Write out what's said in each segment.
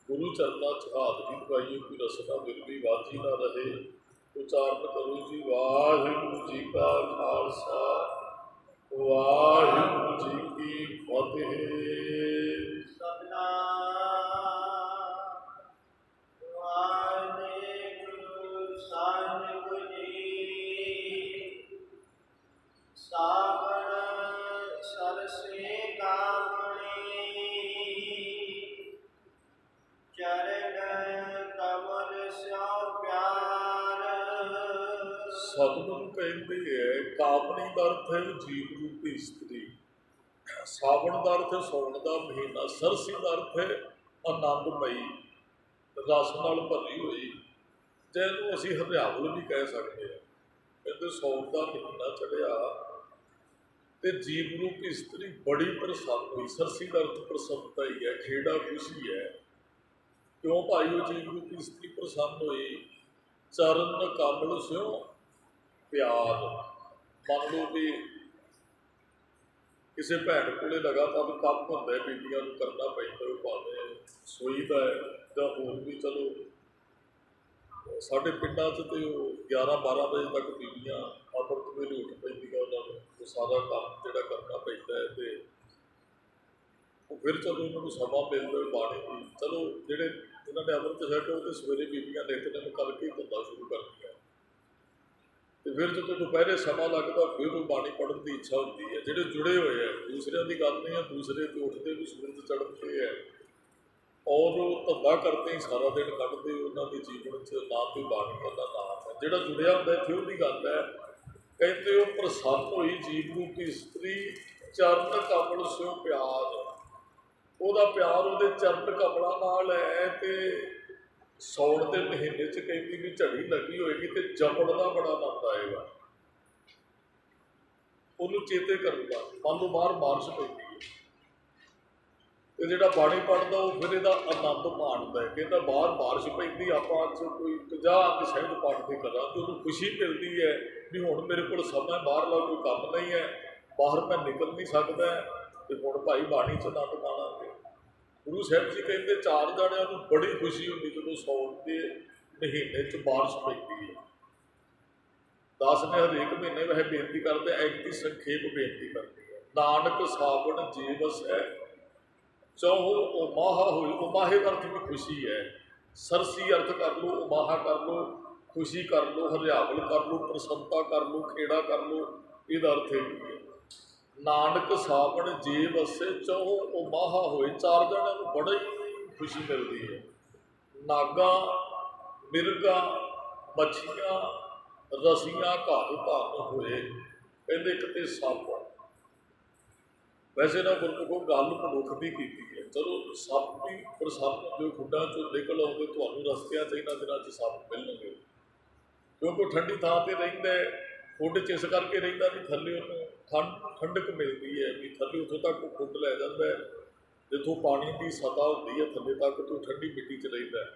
गुरु चरना च हाथ भी दवाइए कोई रसना बिल भी वाजी ना रहे। उचारण करो जी वाहिगुरु जी का खालसा वाहिगुरु जी की फतेह। सतगुरु कहते हैं कामनी का अर्थ है जीव रूपी स्त्री, सावन का अर्थ है सौन का महीना, सरसी का अर्थ है आनंदमई रस नाल भरी हुई, जैनू असी हरियावल भी कह सकते हैं। कहते सौन का महीना चढ़िया तो जीव रूपी स्त्री बड़ी प्रसन्न हुई। सरसी का अर्थ प्रसन्नता ही है, खेड़ा खुशी है। क्यों भाई वो जीव रूपी स्त्री प्रसन्न हुई? चरण कमल स्यों प्यार। मान लो भी किसी भैन को लगातार काम होंगे, बीबिया करना पैंता, भावें सोई का है या होर भी। चलो साढ़े पिंडा तो 11-12 बजे तक बीबियां अमृत वेले उठ पैंदियां, उन्होंने वो सारा काम जोड़ा करना पैंता है। तो फिर चलो उन्होंने समा मिलता है बाणी की। चलो जोड़े जिन्होंने अमृत छको तो सवेरे बीबियां नितनेम करके धंधा शुरू करदियां। तो फिर जो दोपहरे समा लगता फिर वो बाणी पढ़ने की इच्छा होती है। जोड़े जुड़े हुए हैं दूसरों की गल नहीं है, दूसरे तो उठते भी सूरज चढ़ते हैं और धंधा करते ही सारा दिन कटते, उन्होंने जीवन से ना तो बाणी का नाम है। जोड़ा जुड़िया होंगे इतने की गल है। कहते वो प्रसन्न हुई जीव रूपी स्त्री चरण कमल स्यों प्यार। ਉਹਦਾ प्यार ਉਹਦੇ चरण कमलों नाल है। तो सौण के महीने च कहती भी झड़ी लगी होएगी तो जपण का बड़ा आनंद आएगा, ਉਹਨੂੰ चेते करूगा। मान लो बाहर बारिश पैंदी है तो जोड़ा बाणी पढ़ता वो फिर यदा आनंद माणदा है। कहता बाहर बारिश पैंदी, आप अज कोई 50 अंग सहज पाठ के करा तो उन्होंने खुशी मिलती है भी हुण मेरे को समय बाहरला कोई काम नहीं है, बाहर मैं निकल नहीं सकता, तो हुण भाई बाणी च आनंद माणांगे। गुरु साहब जी कहते 4 जणियां नूं बड़ी खुशी होती जो सौण के महीने च बारिश पैंदी है। 10 ने हरेक महीने वह बेनती करते, ऐकती संखेप बेनती करती है। नानक सावण जे वसै चौहो उमाहा हुई। उमाहे का अर्थ भी खुशी है। सरसी अर्थ कर लो, उमाहा कर लो, खुशी कर लो, हरियावल कर लो, प्रसन्नता कर लो, खेड़ा कर लो, यदा अर्थ है। नानक सावण जे वसे चौहो उमाहा होए। 4 जणियां नूं बड़ी खुशी मिलती है। नागा मिर्गा मच्छियां रसियां घर धन होए। कहते एक तो सप, वैसे ना गुरमुखों गल मनुख की की है। चलो सप भी प्रसन्न जो खुडा चो निकल आओगे तो रस्तियां च इन्होंने दिनों च सप मिलणगे, क्योंकि ठंडी थां पर रहिंदा है। खुड च इस करके रहिंदा भी थल्ले उन्होंने ठंडक मिलती है, भी थल्ले उतों तक खुड लै जाता है, जितों पानी की सतह होती है थल्ले तक तो ठंडी मिट्टी च रहिंदा है।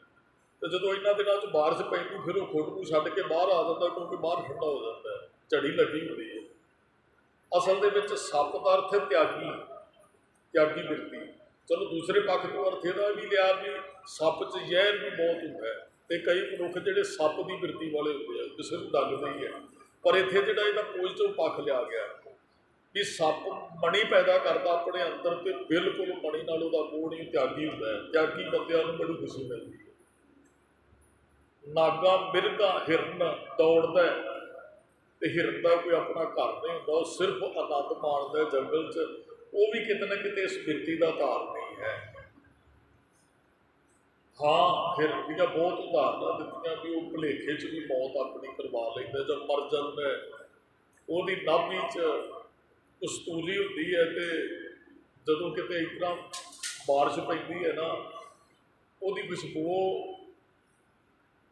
तो जो इन्होंने दिनों च बारिश पैंदी फिर वो खुड को छड्ड के बाहर आ जाता, क्योंकि बाहर ठंडा हो जाता है, झड़ी लगी होती है। असल दे विच सप का अर्थ है त्यागी, त्यागी बिरती। चलो दूसरे पक्ष को अर्थ यदा भी लिया भी सप च जहर भी बहुत होता है, तो कई मनुख जोड़े सप की बिरती वाले होते हैं, किसी को लगता ही है। पर इत्थे जो इहदा पॉजिटिव पक्ष लिया गया कि सप मणि पैदा करता अपने अंदर, तो बिल्कुल मणि नाल उहदा मोह नहीं, त्यागी होता है। त्यागी बंदियां नूं बड़ी खुशी मिलती है। नागा मिर्गा हिरन दौड़ता है, तो हिरन का कोई अपना घर नहीं होंदा, सिर्फ आनंद माणदा जंगल च, वो भी किते ना किते इस बिरती का धार नहीं है। हाँ हिरन दी बहुत उदाहरण दित्तियां भी वो भुलेखे च भी मौत अपनी करवा लैंदा, जब मर जाता है ਉਹਦੀ नाभि च कस्तूरी होती है। तो जदों किते इस तरह बारिश पैंदी है ना, ਉਹਦੀ खुशबू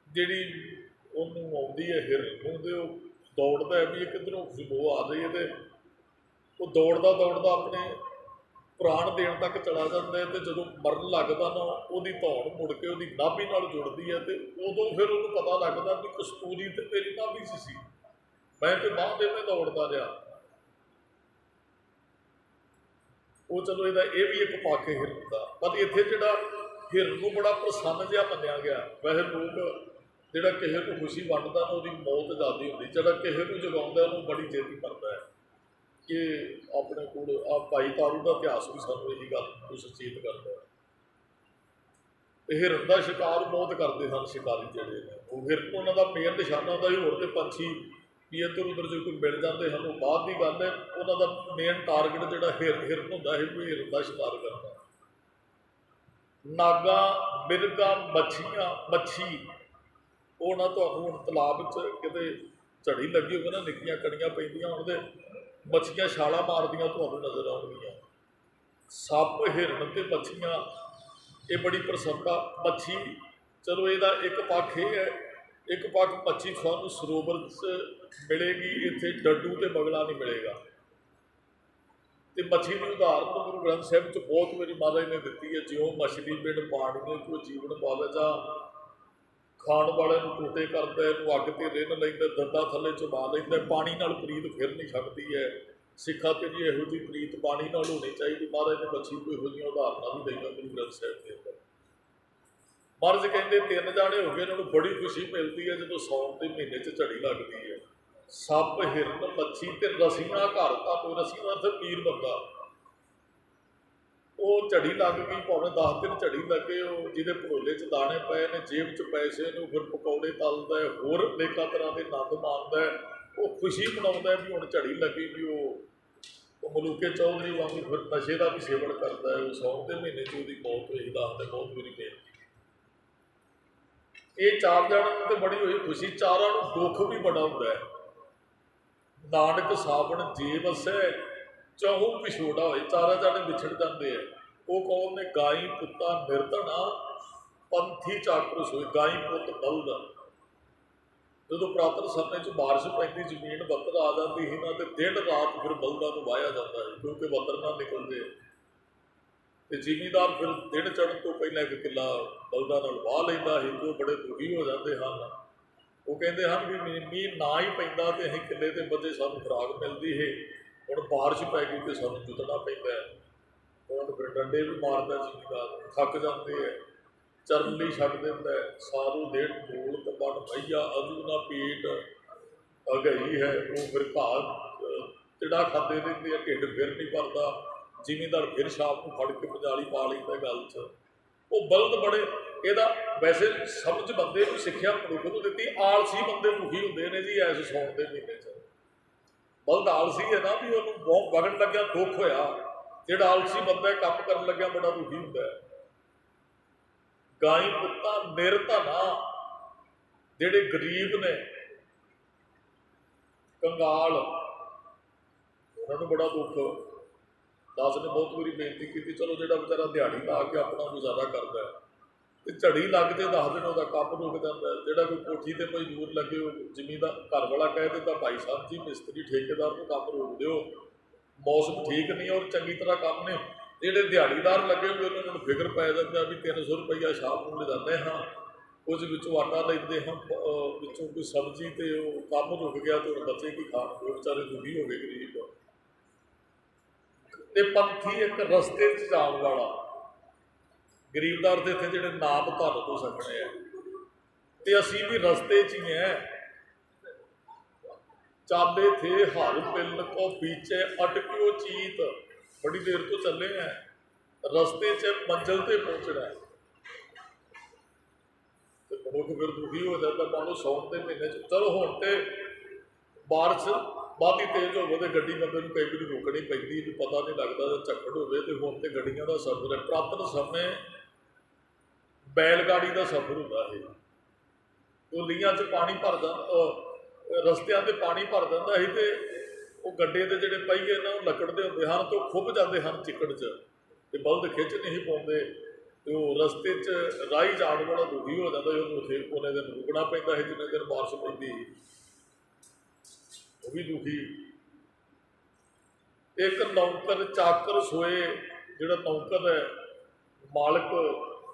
ਜਿਹੜੀ ਉਹਨੂੰ ਆਉਂਦੀ है हिरन ਨੂੰ, ਤੇ ਉਹ दौड़ता है भी किधरों खुशबू आ रही है, तो वो दौड़ता अपने प्राण देण तक चला जाता है। तो जो मरन लगता ना वो धौन मुड़ के वो नाभि नाल जुड़ती है, तो उदों फिर उन्होंने पता लगता भी कस्तूरी तो मेरी नाभि च सी, मैं तो बांह दे में दौड़ता रहा। वो चलो ये भी एक पक्ष हिरन का। पर इत्थे जिहड़ा ਹਿਰਨ ਨੂੰ ਬੜਾ ਪ੍ਰਸੰਨ ਜਿਹਾ ਮੰਨਿਆ ਗਿਆ। ਵੈਸੇ ਲੋਕ ਜਿਹੜਾ ਕਿਸੇ ਨੂੰ ਖੁਸ਼ੀ ਵੰਡਦਾ ਨਾ ਉਹਦੀ ਮੌਤ ਜ਼ਿਆਦਾ ਹੁੰਦੀ, ਜਿਹੜਾ ਕਿਸੇ ਨੂੰ ਜਗਾਉਂਦਾ ਉਹਨੂੰ ਬੜੀ ਛੇਤੀ ਕਰਦਾ ਹੈ। ਕਿ ਆਪਣੇ ਕੋਲ ਆ ਭਾਈ ਤਾਰੂ ਦਾ ਇਤਿਹਾਸ ਵੀ ਸਾਨੂੰ ਇਹੀ ਗੱਲ ਨੂੰ ਸੁਚੇਤ ਕਰਦਾ ਹੈ। ਤੇ ਹਿਰਨ ਦਾ ਸ਼ਿਕਾਰ ਬਹੁਤ ਕਰਦੇ ਹਨ ਸ਼ਿਕਾਰੀ ਜਿਹੜੇ ਨੇ, ਉਹ ਹਿਰਨ ਉਹਨਾਂ ਦਾ ਮੇਨ ਨਿਸ਼ਾਨਾ ਹੁੰਦਾ ਸੀ। ਹੋਰ ਤੇ ਪੰਛੀ ਵੀ ਇੱਧਰ ਉੱਧਰ ਜੇ ਕੋਈ ਮਿਲ ਜਾਂਦੇ ਹਨ ਉਹ ਬਾਅਦ ਦੀ ਗੱਲ ਹੈ, ਉਹਨਾਂ ਦਾ ਮੇਨ ਟਾਰਗੇਟ ਜਿਹੜਾ ਹਿਰਨ ਹੁੰਦਾ ਹੈ, ਕੋਈ ਹਿਰਨ ਦਾ ਸ਼ਿਕਾਰ ਕਰਦਾ। ਨਾਗਾ, ਮਿਰਗਾ, ਮੱਛੀ ਉਹ ਨਾ ਤੁਹਾਨੂੰ ਹੁਣ ਤਲਾਬ 'ਚ ਕਿਤੇ ਝੜੀ ਲੱਗੀ ਹੋਵੇ ਨਾ, ਨਿੱਕੀਆਂ ਕਣੀਆਂ ਪੈਂਦੀਆਂ ਹੋਣ ਤੇ ਮੱਛੀਆਂ ਛਾਲਾਂ ਮਾਰਦੀਆਂ ਤੁਹਾਨੂੰ ਨਜ਼ਰ ਆਉਣਗੀਆਂ। ਸੱਪ, ਹਿਰਨ ਤੇ ਮੱਛੀਆਂ ਇਹ ਬੜੀ ਪਸੰਦ ਆ। ਮੱਛੀ ਚਲੋ ਇਹਦਾ ਇੱਕ ਪੱਖ ਇਹ ਹੈ, ਇੱਕ ਪੱਖ ਮੱਛੀ ਤੁਹਾਨੂੰ ਸਰੋਵਰ 'ਚ ਮਿਲੇਗੀ, ਇੱਥੇ ਡੱਡੂ ਤੇ ਬਗਲਾ ਨਹੀਂ ਮਿਲੇਗਾ। ਤੇ ਮੱਛੀ ਦੀ ਉਦਾਹਰਨ ਗੁਰੂ ਗ੍ਰੰਥ ਸਾਹਿਬ 'ਚ ਬਹੁਤ ਵਾਰੀ ਮਹਾਰਾਜ ਨੇ ਦਿੱਤੀ ਹੈ। ਜਿਉਂ ਮਛਲੀ ਬਿਨ ਪਾਣੀ ਨੇ ਕੋਈ ਜੀਵਨ ਪਾਵੇ, ਜਾਂ ਖਾਣ ਵਾਲੇ ਨੂੰ ਟੂਟੇ ਕਰਦਾ, ਇਹਨੂੰ ਅੱਗ ਤੇ ਰਿੰਨ ਲੈਂਦਾ, ਦੰਦਾਂ ਥੱਲੇ ਚਬਾ ਲੈਂਦਾ, ਪਾਣੀ ਨਾਲ ਪ੍ਰੀਤ ਫਿਰ ਨਹੀਂ ਸਕਦੀ ਹੈ। ਸਿੱਖਾਂ ਤੇ ਜੀ ਇਹੋ ਜਿਹੀ ਪ੍ਰੀਤ ਪਾਣੀ ਨਾਲ ਹੋਣੀ ਚਾਹੀਦੀ। ਮਹਾਰਾਜ ਨੇ ਮੱਛੀ ਕੋਈ ਇਹੋ ਜਿਹੀਆਂ ਉਦਾਹਰਨਾਂ ਵੀ ਦਈਆਂ ਗੁਰੂ ਗ੍ਰੰਥ ਸਾਹਿਬ ਦੇ ਅੰਦਰ। ਮਹਾਰਾਜ ਕਹਿੰਦੇ 3 ਜਾਣੇ ਹੋ ਗਏ, ਇਹਨਾਂ ਨੂੰ ਬੜੀ ਖੁਸ਼ੀ ਮਿਲਦੀ ਹੈ ਜਦੋਂ ਸਾਉਣ ਦੇ ਮਹੀਨੇ 'ਚ ਝੜੀ ਲੱਗਦੀ ਹੈ। ਸੱਪ, ਹਿਰਨ, ਮੱਛੀ ਤੇ ਰਸੀਆਂ ਘਰ ਤੋਂ ਰਸੀ ਦਾ ਅਰਥ ਪੀਰ ਬੰਦਾ। ਉਹ ਝੜੀ ਲੱਗ ਗਈ, ਭਾਵੇਂ 10 ਦਿਨ ਝੜੀ ਲੱਗੇ, ਉਹ ਜਿਹਦੇ ਭੜੋਲੇ 'ਚ ਦਾਣੇ ਪਏ ਨੇ, ਜੇਬ 'ਚ ਪੈਸੇ ਨੇ, ਉਹ ਫਿਰ ਪਕੌੜੇ ਤਲਦਾ ਹੈ, ਹੋਰ ਅਨੇਕਾਂ ਤਰ੍ਹਾਂ ਦੇ ਆਨੰਦ ਮਾਣਦਾ ਹੈ। ਉਹ ਖੁਸ਼ੀ ਮਨਾਉਂਦਾ ਵੀ ਹੁਣ ਝੜੀ ਲੱਗੀ, ਵੀ ਉਹ ਮਲੂਕੇ ਚੌਧਰੀ ਵਾਂਗੂ ਫਿਰ ਨਸ਼ੇ ਦਾ ਵੀ ਸੇਵਨ ਕਰਦਾ ਹੈ। ਉਹ ਸਾਉਣ ਦੇ ਮਹੀਨੇ 'ਚ ਉਹਦੀ ਮੌਤ ਹੋਈ, ਦੱਸਦੇ ਬਹੁਤ ਵਾਰੀ ਬੇਨਤੀ। ਇਹ 4 ਜਣਾਂ ਨੂੰ ਤਾਂ ਬੜੀ ਹੋਈ ਖੁਸ਼ੀ, 4ਾਂ ਨੂੰ ਦੁੱਖ ਵੀ ਬੜਾ ਹੁੰਦਾ ਹੈ। ਨਾਨਕ ਸਾਵਣ ਜੇ ਵਸੈ ਚਹੁ ਪਿਛੋੜਾ ਹੋਏ, 4 ਜਣੇ ਵਿਛੜ ਜਾਂਦੇ ਆ। ਉਹ ਕੌਣ ਨੇ? ਗਾਈ ਪੁੱਤਾ ਨਿਰਧਨਾ ਪੰਥੀ ਚਾਕਰਸ ਹੋਏ। ਗਾਈ ਪੁੱਤ ਬਲਦ। ਜਦੋਂ ਪੁਰਾਤਨ ਸਮੇਂ 'ਚ ਬਾਰਿਸ਼ ਪੈਂਦੀ, ਜ਼ਮੀਨ ਬੱਤਰ ਆ ਜਾਂਦੀ ਸੀ ਨਾ, ਤੇ ਦਿਨ ਰਾਤ ਫਿਰ ਬਲਦਾਂ ਨੂੰ ਵਾਹਿਆ ਜਾਂਦਾ ਹੈ, ਕਿਉਂਕਿ ਬੱਤਰ ਨਾ ਨਿਕਲਦੇ। ਤੇ ਜ਼ਿਮੀਂਦਾਰ ਫਿਰ ਦਿਨ ਚੜ੍ਹਨ ਤੋਂ ਪਹਿਲਾਂ ਇੱਕ ਕਿੱਲਾ ਬਲਦਾਂ ਨਾਲ ਵਾਹ ਲੈਂਦਾ ਸੀ, ਤੇ ਉਹ ਬੜੇ ਦੁਖੀ ਹੋ ਜਾਂਦੇ ਹਨ। ਉਹ ਕਹਿੰਦੇ ਹਨ ਵੀ ਮੀਂਹ ਨਾ ਹੀ ਪੈਂਦਾ ਤੇ ਅਸੀਂ ਕਿੱਲੇ ਤੇ ਬੱਝੇ, ਸਾਨੂੰ ਖੁਰਾਕ ਮਿਲਦੀ ਹੈ। ਹੁਣ ਬਾਰਿਸ਼ ਪੈ ਗਈ ਤੇ ਸਾਨੂੰ ਜੁੱਤਣਾ ਪੈਂਦਾ ਹੈ। ਹੁਣ ਫਿਰ ਡੰਡੇ ਵੀ ਮਾਰਦਾ ਜ਼ਿਮੀਂਦਾਰ, ਥੱਕ ਜਾਂਦੇ ਹੈ, ਚਰਨ ਲਈ ਛੱਡ ਦਿੰਦਾ ਹੈ। ਸਾਰੂ ਦੇਣ ਮੂਲ ਤੇ ਬਣ ਭਈਆ ਅਜੂ ਨਾ ਪੀਟ ਅਗਈ ਹੈ। ਉਹ ਫਿਰ ਘਾਹ ਚਿੜਾ ਖਾਂਦੇ ਰਹਿੰਦੇ ਆ, ਢਿੱਡ ਫਿਰ ਨਹੀਂ ਭਰਦਾ। ਜ਼ਿਮੀਂਦਾਰ ਫਿਰ ਸ਼ਾਮ ਨੂੰ ਫੜ ਕੇ ਪੰਜਾਲੀ ਪਾ ਲੈਂਦਾ ਗੱਲ 'ਚ। ਉਹ ਬਲਦ ਬੜੇ, ਇਹਦਾ ਵੈਸੇ ਸਮਝ ਬੰਦੇ ਨੂੰ ਸਿੱਖਿਆ ਮਨੁੱਖ ਨੂੰ ਦਿੱਤੀ। ਆਲਸੀ ਬੰਦੇ ਦੁਖੀ ਹੁੰਦੇ ਨੇ ਜੀ ਐਸ ਸਾਉਣ ਦੇ ਮਹੀਨੇ 'ਚ। ਬਲਦ ਆਲਸੀ ਹੈ ਨਾ, ਵੀ ਉਹਨੂੰ ਬਹੁਤ ਵਗਣ ਲੱਗਿਆ ਦੁੱਖ ਹੋਇਆ। ਜਿਹੜਾ ਆਲਸੀ ਬੰਦਾ ਕੰਮ ਕਰਨ ਲੱਗਿਆ ਬੜਾ ਦੁਖੀ ਹੁੰਦਾ ਹੈ। ਗਾਈ ਪੁੱਤਾਂ ਨਿਰਧਨਾ, ਜਿਹੜੇ ਗਰੀਬ ਨੇ, ਕੰਗਾਲ, ਉਹਨਾਂ ਨੂੰ ਬੜਾ ਦੁੱਖ। ਦਾਸ ਨੇ ਬਹੁਤ ਵਾਰੀ ਬੇਨਤੀ ਕੀਤੀ, ਚਲੋ ਜਿਹੜਾ ਵਿਚਾਰਾ ਦਿਹਾੜੀ ਲਾ ਕੇ ਆਪਣਾ ਗੁਜ਼ਾਰਾ ਕਰਦਾ ਹੈ ਤੇ ਝੜੀ ਲੱਗ ਜੇ 10 ਦਿਨ ਉਹਦਾ ਕੰਮ ਰੁਕ ਜਾਂਦਾ। ਜਿਹੜਾ ਕੋਈ ਕੋਠੀ ਤੇ ਮਜ਼ਦੂਰ ਲੱਗੇ, ਉਹ ਜ਼ਮੀਨਦਾਰ ਘਰ ਵਾਲਾ ਕਹਿ ਦਿੰਦਾ, ਭਾਈ ਸਾਹਿਬ ਜੀ ਮਿਸਤਰੀ ਠੇਕੇਦਾਰ ਨੂੰ ਕੰਮ ਰੋਕ ਦਿਓ, ਮੌਸਮ ਠੀਕ ਨਹੀਂ ਔਰ ਚੰਗੀ ਤਰ੍ਹਾਂ ਕੰਮ ਨੇ। ਜਿਹੜੇ ਦਿਹਾੜੀਦਾਰ ਲੱਗੇ ਹੋਏ ਉਹਨਾਂ ਨੂੰ ਫਿਕਰ ਪੈ ਜਾਂਦਾ ਵੀ 300 ਰੁਪਈਆ ਸ਼ਾਮ ਨੂੰ ਲਿਜਾਂਦੇ ਹਾਂ, ਕੁਝ ਵਿੱਚੋਂ ਆਟਾ ਲੈਂਦੇ ਹਾਂ, ਵਿੱਚੋਂ ਕੋਈ ਸਬਜ਼ੀ, ਤੇ ਉਹ ਕੰਮ ਰੁਕ ਗਿਆ ਤੇ ਹੁਣ ਬੱਚੇ ਕੀ ਖਾਣਗੇ। ਵਿਚਾਰੇ ਦੁਖੀ ਹੋ ਗਏ ਗਰੀਬ। ਤੇ ਪੰਥੀ ਇੱਕ ਰਸਤੇ 'ਚ ਜਾਣ ਵਾਲਾ। ਗਰੀਬਦਾਰ ਦੇ ਇੱਥੇ ਜਿਹੜੇ ਨਾਮ ਧਨ ਤੋਂ ਸਕਣੇ ਆ, ਤੇ ਅਸੀਂ ਵੀ ਰਸਤੇ 'ਚ ਹੀ ਹੈ। ਚਾਲੇ ਥੇ ਹਰ ਪਿੰਡ ਕੋ ਪੀਛੇ ਅਟਕਿਓ ਚੀਤ, ਬੜੀ ਦੇਰ ਤੋਂ ਚੱਲੇ ਆ, ਰਸਤੇ 'ਚ ਮੰਜ਼ਿਲ ਤੇ ਪਹੁੰਚਣਾ ਹੈ। ਤੇ ਮਨੁੱਖ ਫਿਰ ਦੁਖੀ ਹੋ ਜਾਂਦਾ। ਮੰਨ ਲਓ ਸਾਉਣ ਦੇ ਮਹੀਨੇ 'ਚ, ਚਲੋ ਹੁਣ ਤੇ ਬਾਰਿਸ਼ ਬਾਦੀ ਤੇਜ਼ ਹੋਵੇ ਤੇ ਗੱਡੀ ਬੰਦੇ ਨੂੰ ਕਈ ਵਾਰੀ ਰੋਕਣੀ ਪੈਂਦੀ, ਵੀ ਪਤਾ ਨਹੀਂ ਲੱਗਦਾ ਜੇ ਝੱਖੜ ਹੋਵੇ। ਤੇ ਹੁਣ ਤੇ ਗੱਡੀਆਂ ਦਾ ਸਫ਼ਰ ਹੈ। ਪੁਰਾਤਨ ਸਮੇਂ ਬੈਲ ਗਾੜੀ ਦਾ ਸਫ਼ਰ ਹੁੰਦਾ ਹੈ। ਉਹ ਲੀਹਾਂ 'ਚ ਪਾਣੀ ਭਰ ਜਾਂਦਾ, ਰਸਤਿਆਂ 'ਤੇ ਪਾਣੀ ਭਰ ਜਾਂਦਾ ਸੀ, ਤੇ ਉਹ ਗੱਡੇ ਦੇ ਜਿਹੜੇ ਪਹੀਏ ਨਾ ਉਹ ਲੱਕੜ ਦੇ ਹੁੰਦੇ ਹਨ, ਤੇ ਉਹ ਖੁੱਭ ਜਾਂਦੇ ਹਨ ਚਿੱਕੜ 'ਚ, ਤੇ ਬਲਦ ਖਿੱਚ ਨਹੀਂ ਪਾਉਂਦੇ। ਤੇ ਉਹ ਰਸਤੇ 'ਚ ਰਾਹੀ ਜਾਣ ਵਾਲਾ ਦੁਖੀ ਹੋ ਜਾਂਦਾ। ਉਹਨੂੰ ਉੱਥੇ ਉਹਨੇ ਦਿਨ ਰੁਕਣਾ ਪੈਂਦਾ ਸੀ, ਜਿੰਨੇ ਦਿਨ ਬਾਰਿਸ਼ ਪੈਂਦੀ ਸੀ, ਉਹ ਵੀ ਦੁਖੀ। ਇੱਕ ਨੌਕਰ ਚਾਕਰ ਸੋਏ, ਜਿਹੜਾ ਨੌਕਰ ਹੈ, ਮਾਲਕ